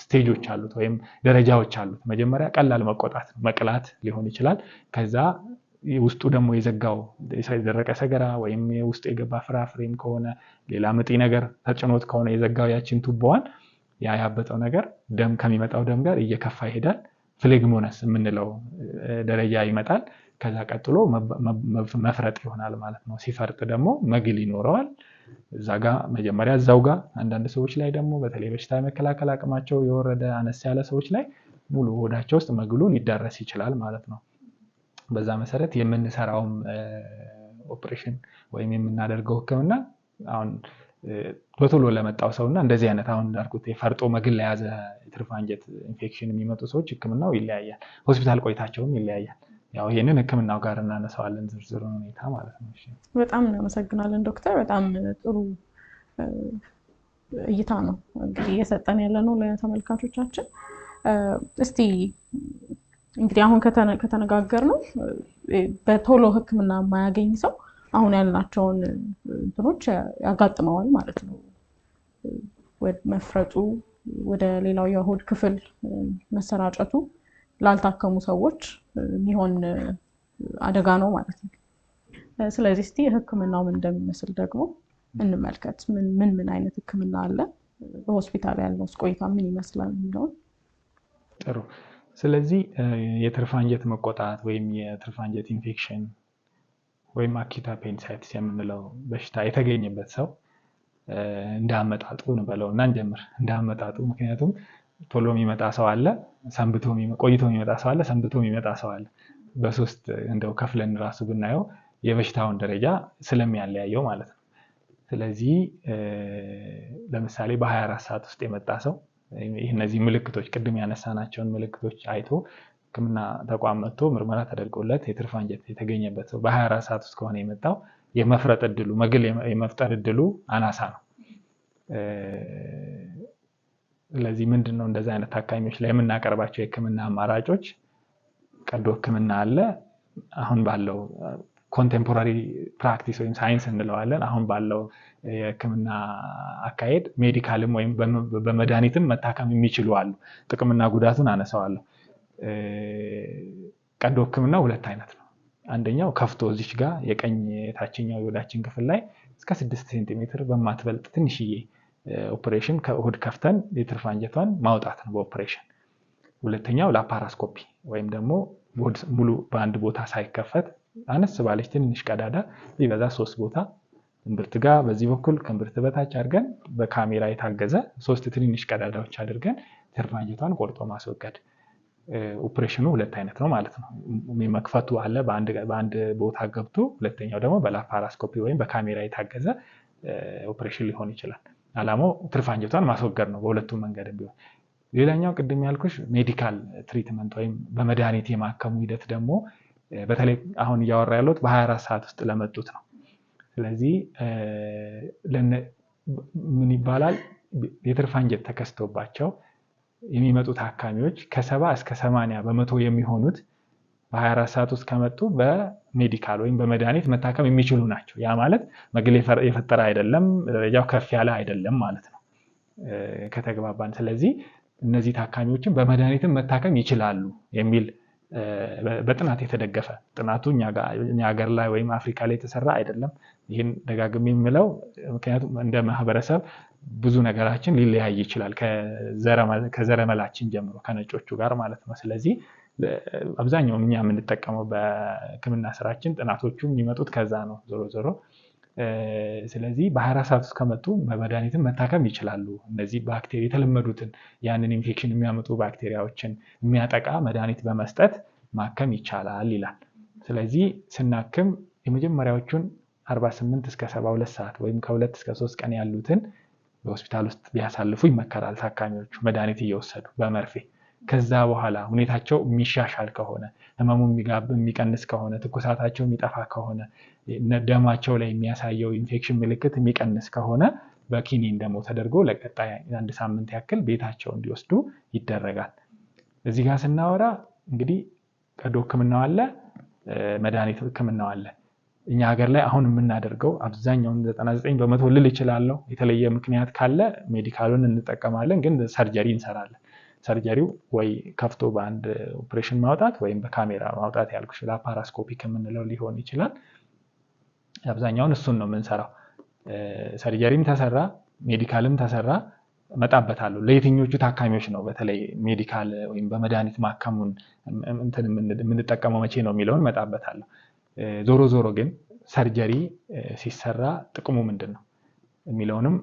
ስቴጆች አሉት ወይም ደረጃዎች አሉት። መጀመሪያ ቀላል መቆጣት መቅላት ሊሆን ይችላል። ከዛ ውስጡ ደግሞ የዘጋው የደረቀ ሰገራ ወይም ውስጡ የገባ ፍራፍሬም ከሆነ ሌላ ምጢ ነገር ተጭኖት ከሆነ የዘጋው ያችን ቱቦዋን ያበጠው ነገር ደም ከሚመጣው ደም ጋር እየከፋ ይሄዳል። ፍሌግሞነስ የምንለው ደረጃ ይመጣል። ከዛ ቀጥሎ መፍረጥ ይሆናል ማለት ነው። ሲፈርጥ ደግሞ መግል ይኖረዋል። እዛጋ መጀመሪያ እዛውጋ አንዳንድ ሰዎች ላይ ደግሞ በተለይ በሽታ የመከላከል አቅማቸው የወረደ አነስ ያለ ሰዎች ላይ ሙሉ ሆዳቸው ውስጥ መግሉ ሊዳረስ ይችላል ማለት ነው። በዛ መሰረት የምንሰራውም ኦፕሬሽን ወይም የምናደርገው ህክምና አሁን በቶሎ ለመጣው ሰውና እንደዚህ አይነት አሁን እንዳልኩት የፈርጦ መግል ለያዘ የትርፍ አንጀት ኢንፌክሽን የሚመጡ ሰዎች ህክምናው ይለያያል። ሆስፒታል ቆይታቸውም ይለያያል። ያው ይሄንን ህክምናው ጋር እናነሳዋለን ዝርዝር ሁኔታ ማለት ነው። እሺ በጣም እናመሰግናለን ዶክተር። በጣም ጥሩ እይታ ነው እንግዲህ እየሰጠን ያለነው ለተመልካቾቻችን። እስቲ እንግዲህ አሁን ከተነጋገርነው በቶሎ ህክምና የማያገኝ ሰው አሁን ያልናቸውን እንትኖች ያጋጥመዋል ማለት ነው። ወደ መፍረጡ ወደ ሌላው የሆድ ክፍል መሰራጨቱ ላልታከሙ ሰዎች የሚሆን አደጋ ነው ማለት ነው። ስለዚህ እስቲ ህክምናው ምን እንደሚመስል ደግሞ እንመልከት። ምን አይነት ህክምና አለ? በሆስፒታል ያለው ቆይታ ምን ይመስላል የሚለው። ጥሩ። ስለዚህ የትርፍ አንጀት መቆጣት ወይም የትርፍ አንጀት ኢንፌክሽን ወይም አኪዩት አፔንዲሳይቲስ የምንለው በሽታ የተገኘበት ሰው እንዳመጣጡ እንበለውና እንጀምር። እንዳመጣጡ ምክንያቱም ቶሎ የሚመጣ ሰው አለ፣ ቆይቶ የሚመጣ ሰው አለ፣ ሰንብቶ የሚመጣ ሰው አለ። በሶስት እንደው ከፍለን ራሱ ብናየው የበሽታውን ደረጃ ስለሚያለያየው ማለት ነው። ስለዚህ ለምሳሌ በ24 ሰዓት ውስጥ የመጣ ሰው እነዚህ ምልክቶች ቅድም ያነሳናቸውን ምልክቶች አይቶ ሕክምና ተቋም መጥቶ ምርመራ ተደርጎለት የትርፍ አንጀት የተገኘበት ሰው በ24 ሰዓት ውስጥ ከሆነ የመጣው የመፍረጥ እድሉ መግል የመፍጠር እድሉ አናሳ ነው። ስለዚህ ምንድነው እንደዚህ አይነት ታካሚዎች ላይ የምናቀርባቸው የሕክምና አማራጮች ቀዶ ሕክምና አለ። አሁን ባለው ኮንቴምፖራሪ ፕራክቲስ ወይም ሳይንስ እንለዋለን። አሁን ባለው የሕክምና አካሄድ ሜዲካልም ወይም በመድኃኒትም መታከም የሚችሉ አሉ። ጥቅምና ጉዳቱን አነሳዋለሁ። ቀዶ ሕክምና ሁለት አይነት ነው። አንደኛው ከፍቶ እዚች ጋር የቀኝ የታችኛው የሆዳችን ክፍል ላይ እስከ 6 ሴንቲሜትር በማትበልጥ ትንሽዬ ኦፕሬሽን ከሆድ ከፍተን የትርፍ አንጀቷን ማውጣት ነው በኦፕሬሽን። ሁለተኛው ላፓራስኮፒ ወይም ደግሞ ሙሉ በአንድ ቦታ ሳይከፈት አነስ ባለች ትንሽ ቀዳዳ ቢበዛ 3 ቦታ እምብርት ጋር በዚህ በኩል ከእምብርት በታች አድርገን በካሜራ የታገዘ 3 ትንንሽ ቀዳዳዎች አድርገን ትርፍ አንጀቷን ቆርጦ ማስወገድ። ኦፕሬሽኑ ሁለት አይነት ነው ማለት ነው። መክፈቱ አለ በአንድ ቦታ ገብቶ፣ ሁለተኛው ደግሞ በላፓራስኮፒ ወይም በካሜራ የታገዘ ኦፕሬሽን ሊሆን ይችላል። ዓላማው ትርፍ አንጀቷን ማስወገድ ነው በሁለቱም መንገድ ቢሆን። ሌላኛው ቅድም ያልኩሽ ሜዲካል ትሪትመንት ወይም በመድኃኒት የማከሙ ሂደት ደግሞ በተለይ አሁን እያወራ ያለሁት በ24 ሰዓት ውስጥ ለመጡት ነው። ስለዚህ ምን ይባላል የትርፍ አንጀት ተከስቶባቸው የሚመጡ ታካሚዎች ከ70 እስከ 80% የሚሆኑት በ24 ሰዓት ውስጥ ከመጡ በሜዲካል ወይም በመድኃኒት መታከም የሚችሉ ናቸው። ያ ማለት መግል የፈጠረ አይደለም፣ ደረጃው ከፍ ያለ አይደለም ማለት ነው ከተግባባን። ስለዚህ እነዚህ ታካሚዎችን በመድኃኒትም መታከም ይችላሉ የሚል በጥናት የተደገፈ ጥናቱ እኛ ሀገር ላይ ወይም አፍሪካ ላይ የተሰራ አይደለም። ይህን ደጋግሜ የምለው ምክንያቱም እንደ ማህበረሰብ ብዙ ነገራችን ሊለያይ ይችላል ከዘረመላችን ጀምሮ ከነጮቹ ጋር ማለት ነው። ስለዚህ አብዛኛው እኛ የምንጠቀመው በሕክምና ስራችን ጥናቶቹ የሚመጡት ከዛ ነው ዞሮ ዞሮ። ስለዚህ በ24 ሰዓት ውስጥ ከመጡ በመድኃኒትም መታከም ይችላሉ። እነዚህ ባክቴሪያ የተለመዱትን ያንን ኢንፌክሽን የሚያመጡ ባክቴሪያዎችን የሚያጠቃ መድኃኒት በመስጠት ማከም ይቻላል ይላል። ስለዚህ ስናክም የመጀመሪያዎቹን 48 እስከ 72 ሰዓት ወይም ከ2 እስከ 3 ቀን ያሉትን በሆስፒታል ውስጥ ቢያሳልፉ ይመከራል ታካሚዎቹ መድኃኒት እየወሰዱ በመርፌ። ከዛ በኋላ ሁኔታቸው የሚሻሻል ከሆነ ህመሙ የሚቀንስ ከሆነ ትኩሳታቸው የሚጠፋ ከሆነ ደማቸው ላይ የሚያሳየው ኢንፌክሽን ምልክት የሚቀንስ ከሆነ በኪኒን ደግሞ ተደርጎ ለቀጣይ 1 ሳምንት ያክል ቤታቸው እንዲወስዱ ይደረጋል። እዚህ ጋር ስናወራ እንግዲህ ቀዶ ሕክምናው አለ፣ መድኃኒት ሕክምናው አለ። እኛ ሀገር ላይ አሁን የምናደርገው አብዛኛውን 99% ልል ይችላለሁ። የተለየ ምክንያት ካለ ሜዲካሉን እንጠቀማለን፣ ግን ሰርጀሪ እንሰራለን። ሰርጀሪው ወይ ከፍቶ በአንድ ኦፕሬሽን ማውጣት ወይም በካሜራ ማውጣት ያልኩሽ ላፓራስኮፒክ የምንለው ሊሆን ይችላል። አብዛኛውን እሱን ነው የምንሰራው። ሰርጀሪም ተሰራ ሜዲካልም ተሰራ መጣበታለሁ። ለየትኞቹ ታካሚዎች ነው በተለይ ሜዲካል ወይም በመድኃኒት ማከሙን የምንጠቀመው መቼ ነው የሚለውን መጣበታለሁ። ዞሮ ዞሮ ግን ሰርጀሪ ሲሰራ ጥቅሙ ምንድን ነው የሚለውንም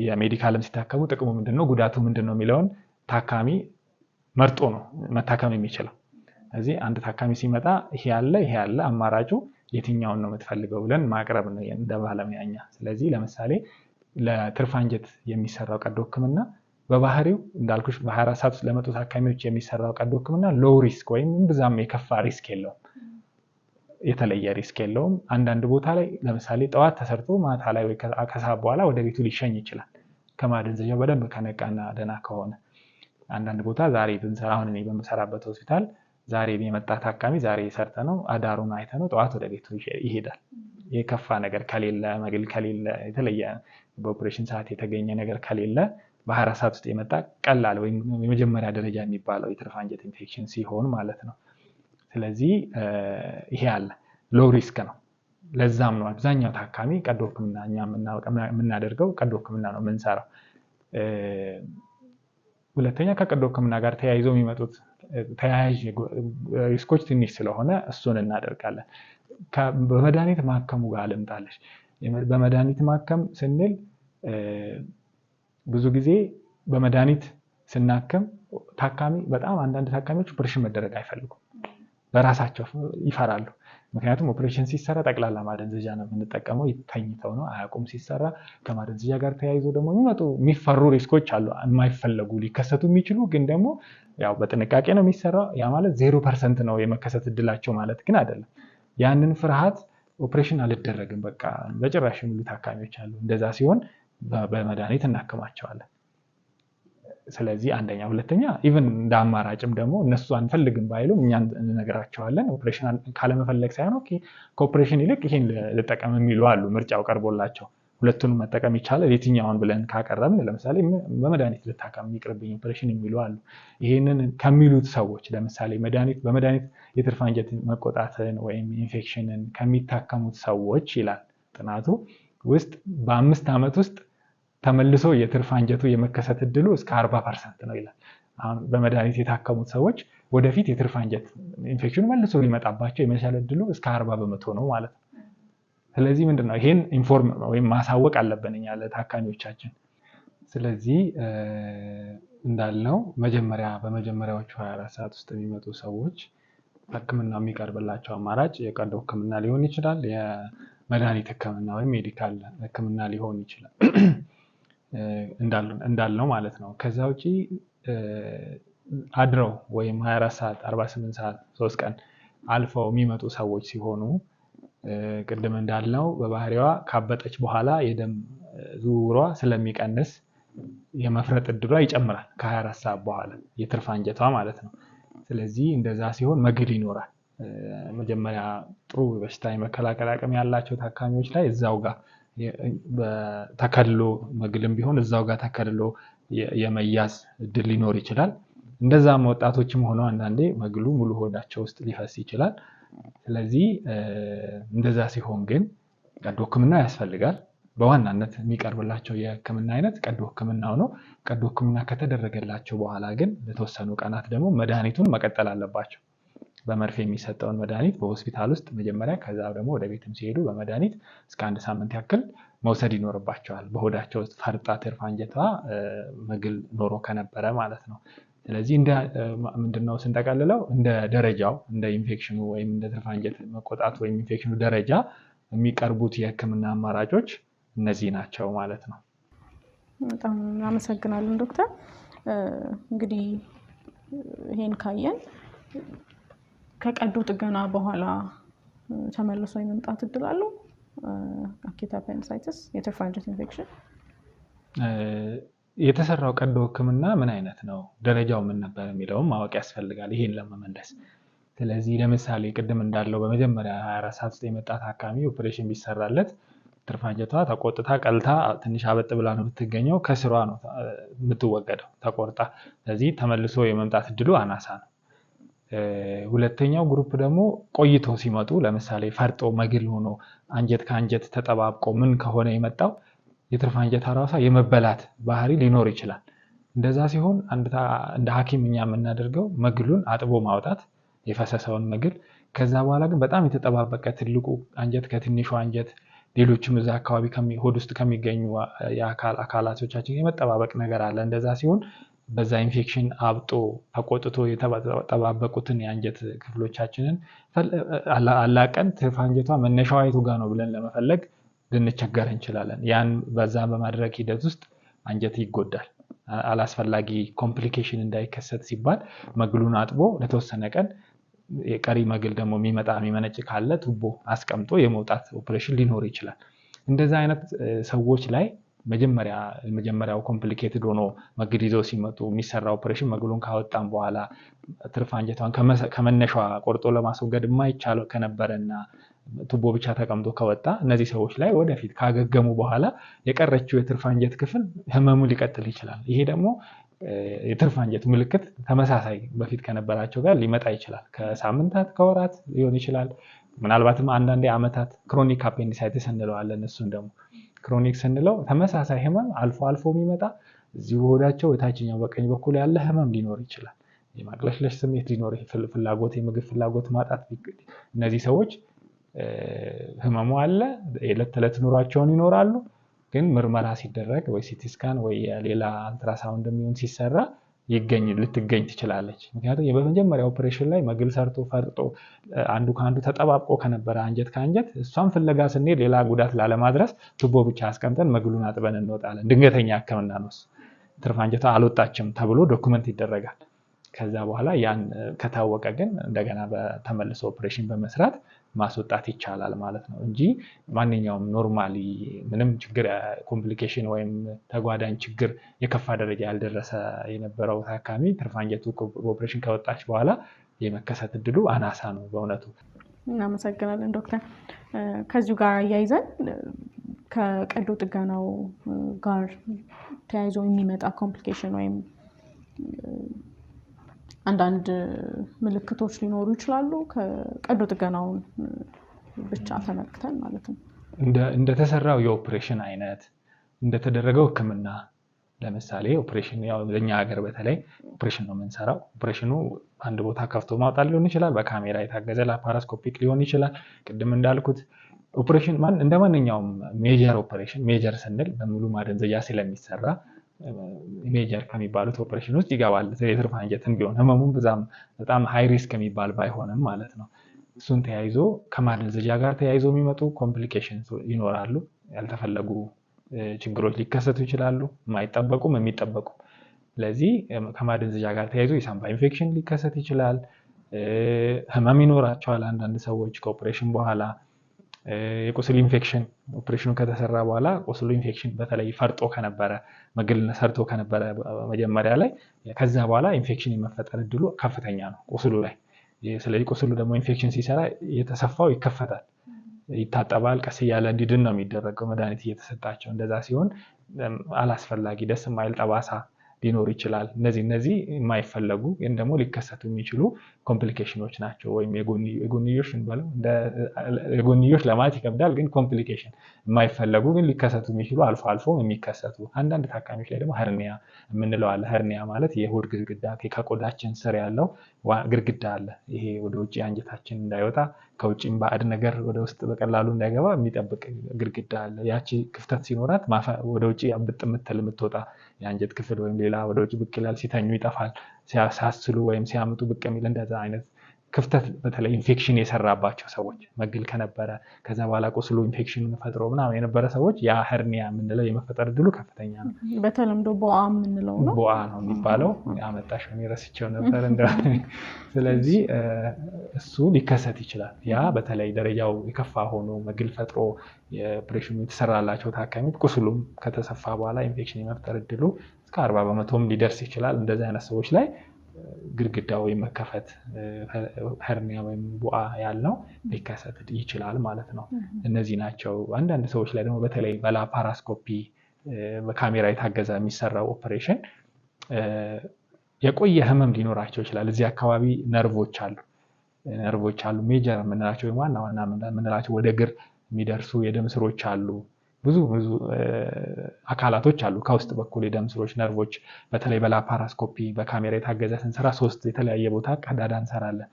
የሜዲካልም ሲታከሙ ጥቅሙ ምንድን ነው ጉዳቱ ምንድን ነው የሚለውን ታካሚ መርጦ ነው መታከም የሚችለው። ስለዚህ አንድ ታካሚ ሲመጣ ይሄ ያለ አማራጩ የትኛውን ነው የምትፈልገው ብለን ማቅረብ ነው እንደ ባለሙያኛ። ስለዚህ ለምሳሌ ለትርፍ አንጀት የሚሰራው ቀዶ ሕክምና በባህሪው እንዳልኩሽ በ24 ሰዓት ውስጥ ለመጡ ታካሚዎች የሚሰራው ቀዶ ሕክምና ሎው ሪስክ ወይም ብዛም የከፋ ሪስክ የለውም፣ የተለየ ሪስክ የለውም። አንዳንድ ቦታ ላይ ለምሳሌ ጠዋት ተሰርቶ ማታ ላይ ወይ ከሰዓት በኋላ ወደ ቤቱ ሊሸኝ ይችላል ከማደንዘዣው በደንብ ከነቃና ደህና ከሆነ። አንዳንድ ቦታ ዛሬ ብንሰራ አሁን እኔ በምሰራበት ሆስፒታል ዛሬ የመጣ ታካሚ ዛሬ ሰርተ ነው አዳሩን አይተ ነው ጠዋት ወደ ቤቱ ይሄዳል። የከፋ ነገር ከሌለ መግል ከሌለ የተለየ በኦፕሬሽን ሰዓት የተገኘ ነገር ከሌለ በ24 ሰዓት ውስጥ የመጣ ቀላል ወይም የመጀመሪያ ደረጃ የሚባለው የትርፍ አንጀት ኢንፌክሽን ሲሆን ማለት ነው። ስለዚህ ይሄ አለ ሎው ሪስክ ነው። ለዛም ነው አብዛኛው ታካሚ ቀዶ ሕክምና እኛ የምናደርገው ቀዶ ሕክምና ነው የምንሰራው። ሁለተኛ ከቀዶ ሕክምና ጋር ተያይዘው የሚመጡት ተያያዥ ሪስኮች ትንሽ ስለሆነ እሱን እናደርጋለን። በመድኃኒት ማከሙ ጋር ልምጣለሽ። በመድኃኒት ማከም ስንል ብዙ ጊዜ በመድኃኒት ስናከም ታካሚ በጣም አንዳንድ ታካሚዎች ኦፕሬሽን መደረግ አይፈልጉም፣ በራሳቸው ይፈራሉ። ምክንያቱም ኦፕሬሽን ሲሰራ ጠቅላላ ማደንዘዣ ነው የምንጠቀመው። ተኝተው ነው አያውቁም ሲሰራ። ከማደንዘዣ ጋር ተያይዞ ደግሞ የሚፈሩ ሪስኮች አሉ፣ የማይፈለጉ ሊከሰቱ የሚችሉ ግን ደግሞ ያው በጥንቃቄ ነው የሚሰራው። ያ ማለት 0% ነው የመከሰት እድላቸው ማለት ግን አይደለም። ያንን ፍርሃት ኦፕሬሽን አልደረግም በቃ በጭራሽ የሚሉ ታካሚዎች አሉ። እንደዛ ሲሆን በመድኃኒት እናክማቸዋለን። ስለዚህ አንደኛ። ሁለተኛ ኢቭን እንደ አማራጭም ደግሞ እነሱ አንፈልግም ባይሉም እኛ እንነግራቸዋለን። ኦፕሬሽን ካለመፈለግ ሳይሆን ኦኬ ከኦፕሬሽን ይልቅ ይሄን ልጠቀም የሚሉ አሉ። ምርጫው ቀርቦላቸው ሁለቱንም መጠቀም ይቻላል የትኛውን ብለን ካቀረብን፣ ለምሳሌ በመድኃኒት ልታከም ይቅርብኝ ኦፕሬሽን የሚሉ አሉ። ይሄንን ከሚሉት ሰዎች ለምሳሌ በመድኃኒት የትርፍ አንጀት መቆጣትን ወይም ኢንፌክሽንን ከሚታከሙት ሰዎች ይላል ጥናቱ ውስጥ በ5 ዓመት ውስጥ ተመልሶ የትርፍ አንጀቱ የመከሰት እድሉ እስከ 40% ነው ይላል። አሁን በመድኃኒት የታከሙት ሰዎች ወደፊት የትርፍ አንጀት ኢንፌክሽኑ መልሶ ሊመጣባቸው የመቻል እድሉ እስከ 40% ነው ማለት ነው። ስለዚህ ምንድነው ይሄን ኢንፎርም ወይም ማሳወቅ አለብን እኛ ለታካሚዎቻችን። ስለዚህ እንዳልነው በመጀመሪያዎቹ 24 ሰዓት ውስጥ የሚመጡ ሰዎች ህክምና የሚቀርብላቸው አማራጭ የቀዶ ህክምና ሊሆን ይችላል፣ የመድኃኒት ህክምና ወይም ሜዲካል ህክምና ሊሆን ይችላል እንዳልነው ማለት ነው። ከዛ ውጪ አድረው ወይም 24 ሰዓት 48 ሰዓት 3 ቀን አልፈው የሚመጡ ሰዎች ሲሆኑ ቅድም እንዳልነው በባህሪዋ ካበጠች በኋላ የደም ዝውውሯ ስለሚቀንስ የመፍረጥ እድሏ ይጨምራል ከ24 ሰዓት በኋላ የትርፍ አንጀቷ ማለት ነው። ስለዚህ እንደዛ ሲሆን መግል ይኖራል። መጀመሪያ ጥሩ በሽታ የመከላከል አቅም ያላቸው ታካሚዎች ላይ እዛው ጋር ተከልሎ መግልም ቢሆን እዛው ጋር ተከልሎ የመያዝ እድል ሊኖር ይችላል። እንደዛም ወጣቶችም ሆነው አንዳንዴ መግሉ ሙሉ ሆዳቸው ውስጥ ሊፈስ ይችላል። ስለዚህ እንደዛ ሲሆን ግን ቀዶ ህክምና ያስፈልጋል። በዋናነት የሚቀርብላቸው የህክምና አይነት ቀዶ ህክምናው ነው። ቀዶ ህክምና ከተደረገላቸው በኋላ ግን ለተወሰኑ ቀናት ደግሞ መድኃኒቱን መቀጠል አለባቸው። በመርፌ የሚሰጠውን መድኃኒት በሆስፒታል ውስጥ መጀመሪያ፣ ከዛ ደግሞ ወደ ቤትም ሲሄዱ በመድኃኒት እስከ 1 ሳምንት ያክል መውሰድ ይኖርባቸዋል። በሆዳቸው ውስጥ ፈርጣ ትርፍ አንጀቷ መግል ኖሮ ከነበረ ማለት ነው። ስለዚህ ምንድነው ስንጠቀልለው እንደ ደረጃው እንደ ኢንፌክሽኑ ወይም እንደ ትርፍ አንጀት መቆጣት ወይም ኢንፌክሽኑ ደረጃ የሚቀርቡት የህክምና አማራጮች እነዚህ ናቸው ማለት ነው። በጣም አመሰግናለሁ ዶክተር። እንግዲህ ይሄን ካየን ከቀዶ ጥገና በኋላ ተመልሶ የመምጣት እድል አለው አኪዩት አፔንዲሳይቲስ የትርፍ አንጀት ኢንፌክሽን? የተሰራው ቀዶ ህክምና ምን አይነት ነው፣ ደረጃው ምን ነበር የሚለውን ማወቅ ያስፈልጋል ይሄን ለመመለስ። ስለዚህ ለምሳሌ ቅድም እንዳለው በመጀመሪያ 24 ሰዓት ውስጥ የመጣ ታካሚ ኦፕሬሽን ቢሰራለት ትርፍ አንጀቷ ተቆጥታ ቀልታ ትንሽ አበጥ ብላ ነው የምትገኘው፣ ከስሯ ነው የምትወገደው ተቆርጣ። ስለዚህ ተመልሶ የመምጣት እድሉ አናሳ ነው። ሁለተኛው ግሩፕ ደግሞ ቆይቶ ሲመጡ ለምሳሌ ፈርጦ መግል ሆኖ አንጀት ከአንጀት ተጠባብቆ ምን ከሆነ የመጣው የትርፍ አንጀቷ ራሷ የመበላት ባህሪ ሊኖር ይችላል። እንደዛ ሲሆን እንደ ሐኪም እኛ የምናደርገው መግሉን አጥቦ ማውጣት የፈሰሰውን መግል፣ ከዛ በኋላ ግን በጣም የተጠባበቀ ትልቁ አንጀት ከትንሹ አንጀት ሌሎችም እዛ አካባቢ ሆድ ውስጥ ከሚገኙ አካላቶቻችን የመጠባበቅ ነገር አለ። እንደዛ ሲሆን በዛ ኢንፌክሽን አብጦ ተቆጥቶ የተጠባበቁትን የአንጀት ክፍሎቻችንን አላቀን ትርፍ አንጀቷ መነሻዋ የቱ ጋር ነው ብለን ለመፈለግ ልንቸገር እንችላለን። ያን በዛ በማድረግ ሂደት ውስጥ አንጀት ይጎዳል። አላስፈላጊ ኮምፕሊኬሽን እንዳይከሰት ሲባል መግሉን አጥቦ ለተወሰነ ቀን የቀሪ መግል ደግሞ የሚመነጭ ካለ ቱቦ አስቀምጦ የመውጣት ኦፕሬሽን ሊኖር ይችላል። እንደዛ አይነት ሰዎች ላይ መጀመሪያው ኮምፕሊኬትድ ሆኖ መግል ይዘው ሲመጡ የሚሰራ ኦፕሬሽን መግሉን ካወጣን በኋላ ትርፍ አንጀቷን ከመነሻዋ ቆርጦ ለማስወገድ የማይቻል ከነበረና ቱቦ ብቻ ተቀምጦ ከወጣ እነዚህ ሰዎች ላይ ወደፊት ካገገሙ በኋላ የቀረችው የትርፍ አንጀት ክፍል ህመሙ ሊቀጥል ይችላል። ይሄ ደግሞ የትርፍ አንጀት ምልክት ተመሳሳይ በፊት ከነበራቸው ጋር ሊመጣ ይችላል። ከሳምንታት ከወራት ሊሆን ይችላል። ምናልባትም አንዳንዴ ዓመታት ክሮኒክ አፔንዲሳይቲስ እንለዋለን። እሱን ደግሞ ክሮኒክ ስንለው ተመሳሳይ ህመም አልፎ አልፎ የሚመጣ እዚሁ ሆዳቸው የታችኛው በቀኝ በኩል ያለ ህመም ሊኖር ይችላል። የማቅለሽለሽ ስሜት ሊኖር፣ የምግብ ፍላጎት ማጣት። እነዚህ ሰዎች ህመሙ አለ፣ የዕለት ተዕለት ኑሯቸውን ይኖራሉ። ግን ምርመራ ሲደረግ ወይ ሲቲ ስካን ወይ ሌላ አልትራሳውንድ የሚሆን ሲሰራ ልትገኝ ትችላለች። ምክንያቱም በመጀመሪያ ኦፕሬሽን ላይ መግል ሰርቶ ፈርጦ አንዱ ከአንዱ ተጠባብቆ ከነበረ አንጀት ከአንጀት እሷን ፍለጋ ስንሄድ ሌላ ጉዳት ላለማድረስ ቱቦ ብቻ አስቀምጠን መግሉን አጥበን እንወጣለን። ድንገተኛ ሕክምና ነው። ትርፍ አንጀቷ አልወጣችም ተብሎ ዶክመንት ይደረጋል። ከዛ በኋላ ያን ከታወቀ ግን እንደገና በተመልሶ ኦፕሬሽን በመስራት ማስወጣት ይቻላል ማለት ነው እንጂ ማንኛውም ኖርማሊ ምንም ችግር ኮምፕሊኬሽን ወይም ተጓዳኝ ችግር የከፋ ደረጃ ያልደረሰ የነበረው ታካሚ ትርፍ አንጀቱ ኦፕሬሽን ከወጣች በኋላ የመከሰት እድሉ አናሳ ነው በእውነቱ። እናመሰግናለን ዶክተር። ከዚሁ ጋር አያይዘን ከቀዶ ጥገናው ጋር ተያይዞ የሚመጣ ኮምፕሊኬሽን ወይም አንዳንድ ምልክቶች ሊኖሩ ይችላሉ ከቀዶ ጥገናውን ብቻ ተመልክተን ማለት ነው። እንደተሰራው የኦፕሬሽን አይነት እንደተደረገው ሕክምና ለምሳሌ ኦፕሬሽን ያው ለኛ ሀገር በተለይ ኦፕሬሽን ነው የምንሰራው። ኦፕሬሽኑ አንድ ቦታ ከፍቶ ማውጣት ሊሆን ይችላል፣ በካሜራ የታገዘ ላፓራስኮፒክ ሊሆን ይችላል። ቅድም እንዳልኩት ኦፕሬሽን እንደማንኛውም ሜጀር ኦፕሬሽን ሜጀር ስንል በሙሉ ማደንዘያ ስለሚሰራ ሜጀር ከሚባሉት ኦፕሬሽን ውስጥ ይገባል። የትርፍ አንጀትን ቢሆን ህመሙን በጣም ሃይ ሪስክ የሚባል ባይሆንም ማለት ነው። እሱን ተያይዞ ከማደንዘያ ጋር ተያይዞ የሚመጡ ኮምፕሊኬሽንስ ይኖራሉ። ያልተፈለጉ ችግሮች ሊከሰቱ ይችላሉ፣ የማይጠበቁም የሚጠበቁም። ስለዚህ ከማደንዘያ ጋር ተያይዞ የሳምባ ኢንፌክሽን ሊከሰት ይችላል። ህመም ይኖራቸዋል አንዳንድ ሰዎች ከኦፕሬሽን በኋላ። የቁስል ኢንፌክሽን ኦፕሬሽኑ ከተሰራ በኋላ ቁስሉ ኢንፌክሽን በተለይ ፈርጦ ከነበረ መግል ሰርቶ ከነበረ መጀመሪያ ላይ ከዛ በኋላ ኢንፌክሽን የመፈጠር እድሉ ከፍተኛ ነው ቁስሉ ላይ። ስለዚህ ቁስሉ ደግሞ ኢንፌክሽን ሲሰራ የተሰፋው ይከፈታል፣ ይታጠባል፣ ቀስ እያለ እንዲድን ነው የሚደረገው መድኃኒት እየተሰጣቸው። እንደዛ ሲሆን አላስፈላጊ ደስ የማይል ጠባሳ ሊኖር ይችላል። እነዚህ የማይፈለጉ ግን ደግሞ ሊከሰቱ የሚችሉ ኮምፕሊኬሽኖች ናቸው። ወይም የጎንዮሽ እንበለው የጎንዮሽ ለማለት ይከብዳል፣ ግን ኮምፕሊኬሽን የማይፈለጉ ግን ሊከሰቱ የሚችሉ አልፎ አልፎ የሚከሰቱ። አንዳንድ ታካሚዎች ላይ ደግሞ ሄርኒያ የምንለው አለ። ሄርኒያ ማለት የሆድ ግድግዳ ከቆዳችን ስር ያለው ግድግዳ አለ። ይሄ ወደ ውጭ አንጀታችን እንዳይወጣ ከውጭም ባዕድ ነገር ወደ ውስጥ በቀላሉ እንዳይገባ የሚጠብቅ ግድግዳ አለ። ያቺ ክፍተት ሲኖራት ወደ ውጭ ብጥ የምትል የምትወጣ የአንጀት ክፍል ወይም ሌላ ወደ ውጭ ብቅ ይላል፣ ሲተኙ ይጠፋል፣ ሲያስሉ ወይም ሲያምጡ ብቅ የሚል እንደዛ አይነት ክፍተት በተለይ ኢንፌክሽን የሰራባቸው ሰዎች መግል ከነበረ ከዛ በኋላ ቁስሉ ኢንፌክሽን ፈጥሮ ምናምን የነበረ ሰዎች ያ ሄርኒያ የምንለው የመፈጠር እድሉ ከፍተኛ ነው። በተለምዶ ቦአ የምንለው ነው። ቦአ ነው የሚባለው። ያመጣሽ ረስቼው ነበር። ስለዚህ እሱ ሊከሰት ይችላል። ያ በተለይ ደረጃው የከፋ ሆኖ መግል ፈጥሮ የኦፕሬሽኑ የተሰራላቸው ታካሚዎች ቁስሉም ከተሰፋ በኋላ ኢንፌክሽን የመፍጠር እድሉ እስከ 40% ሊደርስ ይችላል። እንደዚህ አይነት ሰዎች ላይ ግድግዳው የመከፈት ሄርኒያ ወይም ቦአ ያለው ሊከሰት ይችላል ማለት ነው። እነዚህ ናቸው። አንዳንድ ሰዎች ላይ ደግሞ በተለይ በላፓራስኮፒ በካሜራ የታገዘ የሚሰራው ኦፕሬሽን የቆየ ህመም ሊኖራቸው ይችላል። እዚህ አካባቢ ነርቮች አሉ ሜጀር የምንላቸው ወይም ዋና ዋና የምንላቸው ወደ እግር የሚደርሱ የደም ስሮች አሉ። ብዙ አካላቶች አሉ ከውስጥ በኩል የደም ስሮች ነርቮች። በተለይ በላፓራስኮፒ በካሜራ የታገዘ ስንሰራ 3 የተለያየ ቦታ ቀዳዳ እንሰራለን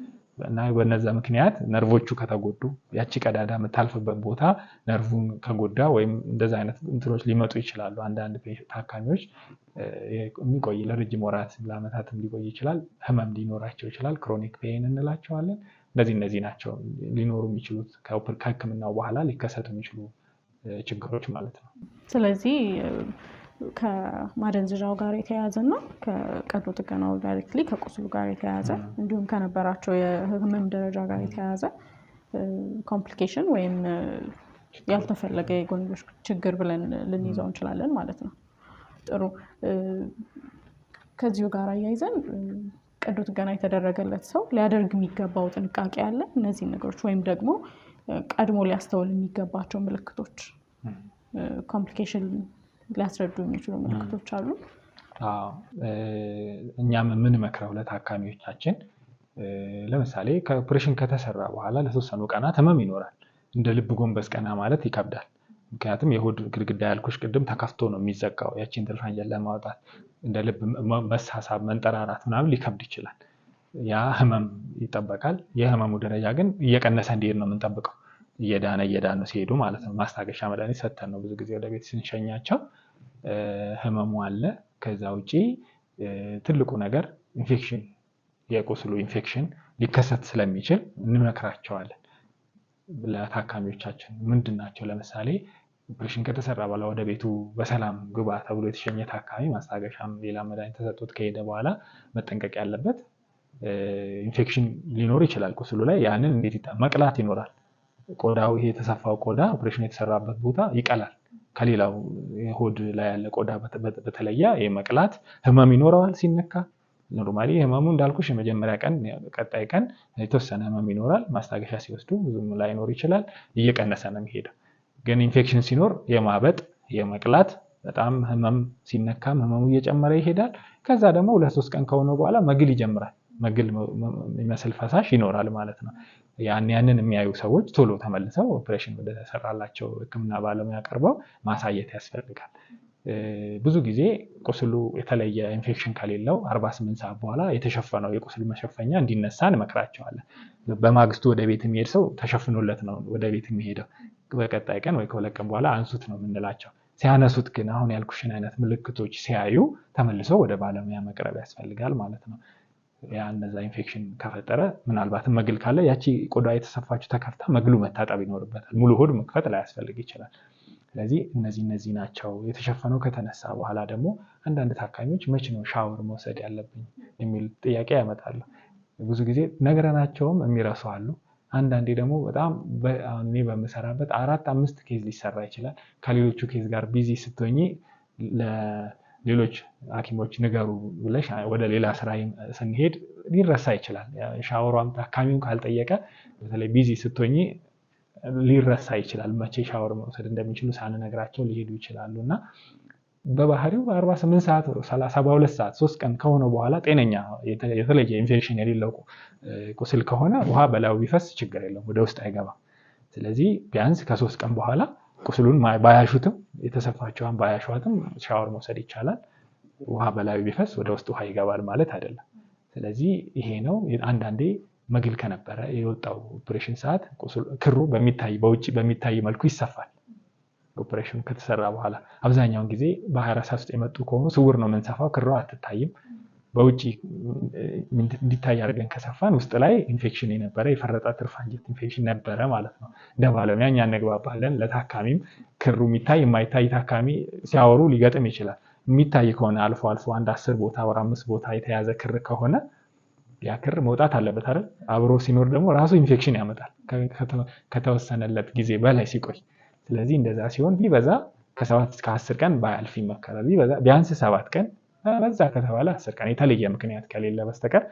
እና በነዛ ምክንያት ነርቮቹ ከተጎዱ ያቺ ቀዳዳ የምታልፍበት ቦታ ነርቭን ከጎዳ ወይም እንደዛ አይነት እንትኖች ሊመጡ ይችላሉ። አንዳንድ ታካሚዎች የሚቆይ ለረጅም ወራት ለዓመታትም ሊቆይ ይችላል። ህመም ሊኖራቸው ይችላል። ክሮኒክ ፔን እንላቸዋለን። እነዚህ ናቸው ሊኖሩ የሚችሉት ከህክምናው በኋላ ሊከሰቱ የሚችሉ ችግሮች ማለት ነው። ስለዚህ ከማደንዘዣው ጋር የተያያዘ እና ከቀዶ ጥገናው ዳይሬክትሊ ከቁስሉ ጋር የተያያዘ እንዲሁም ከነበራቸው የህመም ደረጃ ጋር የተያያዘ ኮምፕሊኬሽን ወይም ያልተፈለገ የጎንዮሽ ችግር ብለን ልንይዘው እንችላለን ማለት ነው። ጥሩ። ከዚሁ ጋር አያይዘን ቀዶ ጥገና የተደረገለት ሰው ሊያደርግ የሚገባው ጥንቃቄ አለ። እነዚህ ነገሮች ወይም ደግሞ ቀድሞ ሊያስተውል የሚገባቸው ምልክቶች ኮምፕሊኬሽን ሊያስረዱ የሚችሉ ምልክቶች አሉ። እኛም የምንመክረው ለታካሚዎቻችን ለምሳሌ ከኦፕሬሽን ከተሰራ በኋላ ለተወሰኑ ቀናት ህመም ይኖራል። እንደ ልብ ጎንበስ ቀና ማለት ይከብዳል። ምክንያቱም የሆድ ግድግዳ ያልኩሽ ቅድም ተከፍቶ ነው የሚዘጋው። ያቺን ትርፍ አንጀት ለማውጣት እንደ ልብ መሳሳብ መንጠራራት ምናምን ሊከብድ ይችላል። ያ ህመም ይጠበቃል። የህመሙ ደረጃ ግን እየቀነሰ እንዲሄድ ነው የምንጠብቀው። እየዳነ ሲሄዱ ማለት ነው። ማስታገሻ መድኃኒት ሰጥተን ነው ብዙ ጊዜ ወደ ቤት ስንሸኛቸው። ህመሙ አለ። ከዛ ውጪ ትልቁ ነገር ኢንፌክሽን የቁስሉ ኢንፌክሽን ሊከሰት ስለሚችል እንመክራቸዋለን ለታካሚዎቻችን። ምንድናቸው ለምሳሌ ኦፕሬሽን ከተሰራ በኋላ ወደ ቤቱ በሰላም ግባ ተብሎ የተሸኘ ታካሚ ማስታገሻም ሌላ መድኃኒት ተሰጥቶት ከሄደ በኋላ መጠንቀቅ ያለበት ኢንፌክሽን ሊኖር ይችላል ቁስሉ ላይ። ያንን እንዴት መቅላት ይኖራል። ቆዳው ይሄ የተሰፋው ቆዳ ኦፕሬሽን የተሰራበት ቦታ ይቀላል። ከሌላው ሆድ ላይ ያለ ቆዳ በተለየ የመቅላት ህመም ይኖረዋል ሲነካ። ኖርማሊ ህመሙ እንዳልኩሽ የመጀመሪያ ቀን ቀጣይ ቀን የተወሰነ ህመም ይኖራል። ማስታገሻ ሲወስዱ ብዙም ላይኖር ይችላል። እየቀነሰ ነው የሚሄደው። ግን ኢንፌክሽን ሲኖር የማበጥ የመቅላት በጣም ህመም ሲነካም ህመሙ እየጨመረ ይሄዳል። ከዛ ደግሞ 2-3 ቀን ከሆነ በኋላ መግል ይጀምራል። መግል የሚመስል ፈሳሽ ይኖራል ማለት ነው። ያንን የሚያዩ ሰዎች ቶሎ ተመልሰው ኦፕሬሽን ወደ ተሰራላቸው ህክምና ባለሙያ ቀርበው ማሳየት ያስፈልጋል። ብዙ ጊዜ ቁስሉ የተለየ ኢንፌክሽን ከሌለው 48 ሰዓት በኋላ የተሸፈነው የቁስሉ መሸፈኛ እንዲነሳ እንመክራቸዋለን። በማግስቱ ወደ ቤት የሚሄድ ሰው ተሸፍኖለት ነው ወደ ቤት የሚሄደው። በቀጣይ ቀን ወይ ከሁለት ቀን በኋላ አንሱት ነው የምንላቸው። ሲያነሱት ግን አሁን ያልኩሽን አይነት ምልክቶች ሲያዩ ተመልሰው ወደ ባለሙያ መቅረብ ያስፈልጋል ማለት ነው። ያ እነዛ ኢንፌክሽን ከፈጠረ ምናልባትም መግል ካለ ያቺ ቆዳ የተሰፋችው ተከፍታ መግሉ መታጠብ ይኖርበታል። ሙሉ ሆድ መክፈት ላያስፈልግ ይችላል። ስለዚህ እነዚህ ናቸው። የተሸፈነው ከተነሳ በኋላ ደግሞ አንዳንድ ታካሚዎች መቼ ነው ሻወር መውሰድ ያለብኝ የሚል ጥያቄ ያመጣሉ። ብዙ ጊዜ ነግረናቸውም የሚረሱ አሉ። አንዳንዴ ደግሞ በጣም እኔ በምሰራበት 4-5 ኬዝ ሊሰራ ይችላል። ከሌሎቹ ኬዝ ጋር ቢዚ ስትሆኚ ለሌሎች ሐኪሞች ንገሩ ብለሽ ወደ ሌላ ስራ ስንሄድ ሊረሳ ይችላል። ሻወሯም ታካሚው ካልጠየቀ በተለይ ቢዚ ስትሆኚ ሊረሳ ይችላል። መቼ ሻወር መውሰድ እንደሚችሉ ሳንነግራቸው ሊሄዱ ይችላሉ እና በባህሪው 48 ሰዓት 72 ሰዓት 3 ቀን ከሆነ በኋላ ጤነኛ የተለየ ኢንፌክሽን የሌለው ቁስል ከሆነ ውሃ በላዩ ቢፈስ ችግር የለውም፣ ወደ ውስጥ አይገባም። ስለዚህ ቢያንስ ከ3 ቀን በኋላ ቁስሉን ባያሹትም የተሰፋቸውን ባያሿትም ሻወር መውሰድ ይቻላል። ውሃ በላዩ ቢፈስ ወደ ውስጥ ውሃ ይገባል ማለት አይደለም። ስለዚህ ይሄ ነው። አንዳንዴ መግል ከነበረ የወጣው ኦፕሬሽን ሰዓት ክሩ በውጭ በሚታይ መልኩ ይሰፋል። ኦፕሬሽኑ ከተሰራ በኋላ አብዛኛውን ጊዜ በ24 ሰዓት ውስጥ የመጡ ከሆኑ ስውር ነው የምንሰፋው፣ ክሯ አትታይም። በውጭ እንዲታይ አድርገን ከሰፋን ውስጥ ላይ ኢንፌክሽን የነበረ የፈረጠ ትርፍ አንጀት ኢንፌክሽን ነበረ ማለት ነው። እንደ ባለሙያ እኛ እንግባባለን። ለታካሚም ክሩ የሚታይ የማይታይ ታካሚ ሲያወሩ ሊገጥም ይችላል። የሚታይ ከሆነ አልፎ አልፎ 10 ቦታ ወር 5 ቦታ የተያዘ ክር ከሆነ ያ ክር መውጣት አለበት አይደል? አብሮ ሲኖር ደግሞ ራሱ ኢንፌክሽን ያመጣል ከተወሰነለት ጊዜ በላይ ሲቆይ። ስለዚህ እንደዛ ሲሆን ቢበዛ ከ7 እስከ 10 ቀን ባያልፍ ይመከራል። ቢያንስ 7 ቀን በዛ ከተባለ 10 ቀን የተለየ ምክንያት ከሌለ በስተቀር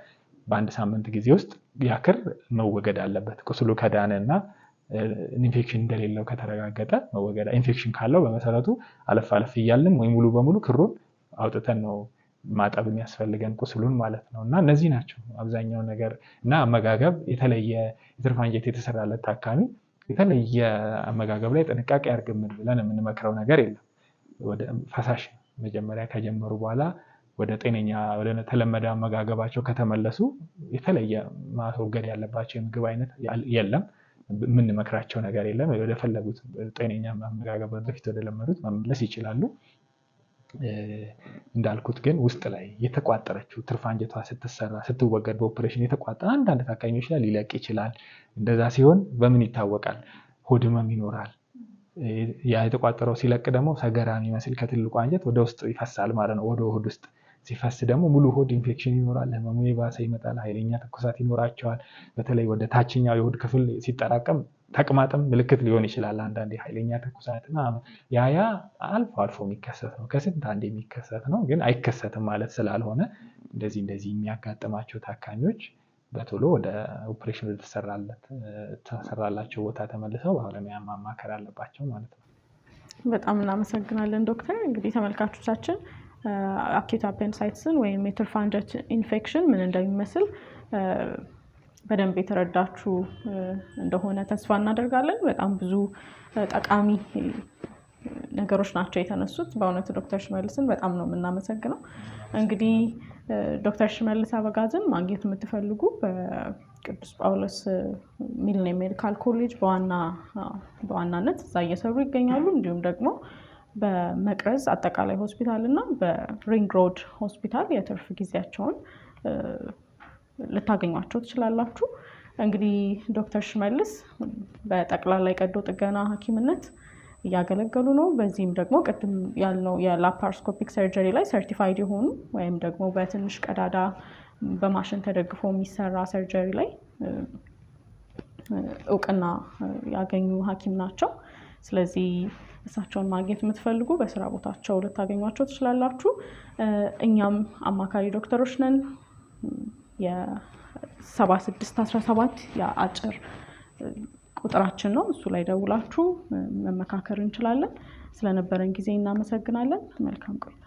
በአንድ ሳምንት ጊዜ ውስጥ ያ ክር መወገድ አለበት። ቁስሉ ከዳነና ኢንፌክሽን እንደሌለው ከተረጋገጠ መወገድ። ኢንፌክሽን ካለው በመሰረቱ አለፍ እያልን ወይ ሙሉ በሙሉ ክሩን አውጥተን ነው ማጠብ የሚያስፈልገን ቁስሉን ማለት ነው። እና እነዚህ ናቸው አብዛኛው ነገር። እና አመጋገብ የተለየ የትርፍ አንጀት የተሰራለት ታካሚ የተለየ አመጋገብ ላይ ጥንቃቄ ያድርግምን ብለን የምንመክረው ነገር የለም። ወደ ፈሳሽ መጀመሪያ ከጀመሩ በኋላ ወደ ጤነኛ ወደ ተለመደ አመጋገባቸው ከተመለሱ የተለየ ማስወገድ ያለባቸው የምግብ አይነት የለም። የምንመክራቸው ነገር የለም። ወደ ፈለጉት ጤነኛ አመጋገብ በፊት ወደ ለመዱት መመለስ ይችላሉ። እንዳልኩት ግን ውስጥ ላይ የተቋጠረችው ትርፍ አንጀቷ ስትወገድ በኦፕሬሽን የተቋጠረ አንዳንድ ታካሚዎች ላይ ሊለቅ ይችላል። እንደዛ ሲሆን በምን ይታወቃል? ሆድ ህመም ይኖራል። ያ የተቋጠረው ሲለቅ ደግሞ ሰገራ የሚመስል ከትልቁ አንጀት ወደ ውስጥ ይፈሳል ማለት ነው። ወደ ሆድ ውስጥ ሲፈስ ደግሞ ሙሉ ሆድ ኢንፌክሽን ይኖራል። ህመሙ የባሰ ይመጣል። ኃይለኛ ትኩሳት ይኖራቸዋል። በተለይ ወደ ታችኛው የሆድ ክፍል ሲጠራቀም ተቅማጥም ምልክት ሊሆን ይችላል። አንዳንዴ ኃይለኛ ትኩሳትና ያ አልፎ አልፎ የሚከሰት ነው። ከስንት አንድ የሚከሰት ነው። ግን አይከሰትም ማለት ስላልሆነ እንደዚህ የሚያጋጥማቸው ታካሚዎች በቶሎ ወደ ኦፕሬሽን ተሰራላቸው ቦታ ተመልሰው ባለሙያ ማማከር አለባቸው ማለት ነው። በጣም እናመሰግናለን ዶክተር። እንግዲህ ተመልካቾቻችን አኪዩት አፔንዲሳይቲስን ወይም የትርፍ አንጀት ኢንፌክሽን ምን እንደሚመስል በደንብ የተረዳችሁ እንደሆነ ተስፋ እናደርጋለን። በጣም ብዙ ጠቃሚ ነገሮች ናቸው የተነሱት። በእውነቱ ዶክተር ሽመልስን በጣም ነው የምናመሰግነው። እንግዲህ ዶክተር ሽመልስ አበጋዝን ማግኘት የምትፈልጉ በቅዱስ ጳውሎስ ሚሊኒየም ሜዲካል ኮሌጅ በዋናነት እዛ እየሰሩ ይገኛሉ። እንዲሁም ደግሞ በመቅረዝ አጠቃላይ ሆስፒታል እና በሪንግ ሮድ ሆስፒታል የትርፍ ጊዜያቸውን ልታገኟቸው ትችላላችሁ። እንግዲህ ዶክተር ሽመልስ በጠቅላላ የቀዶ ጥገና ሐኪምነት እያገለገሉ ነው። በዚህም ደግሞ ቅድም ያልነው የላፓሮስኮፒክ ሰርጀሪ ላይ ሰርቲፋይድ የሆኑ ወይም ደግሞ በትንሽ ቀዳዳ በማሽን ተደግፎ የሚሰራ ሰርጀሪ ላይ እውቅና ያገኙ ሐኪም ናቸው። ስለዚህ እሳቸውን ማግኘት የምትፈልጉ በስራ ቦታቸው ልታገኟቸው ትችላላችሁ። እኛም አማካሪ ዶክተሮች ነን። የ7617 የአጭር ቁጥራችን ነው። እሱ ላይ ደውላችሁ መመካከር እንችላለን። ስለነበረን ጊዜ እናመሰግናለን። መልካም ቆይታ።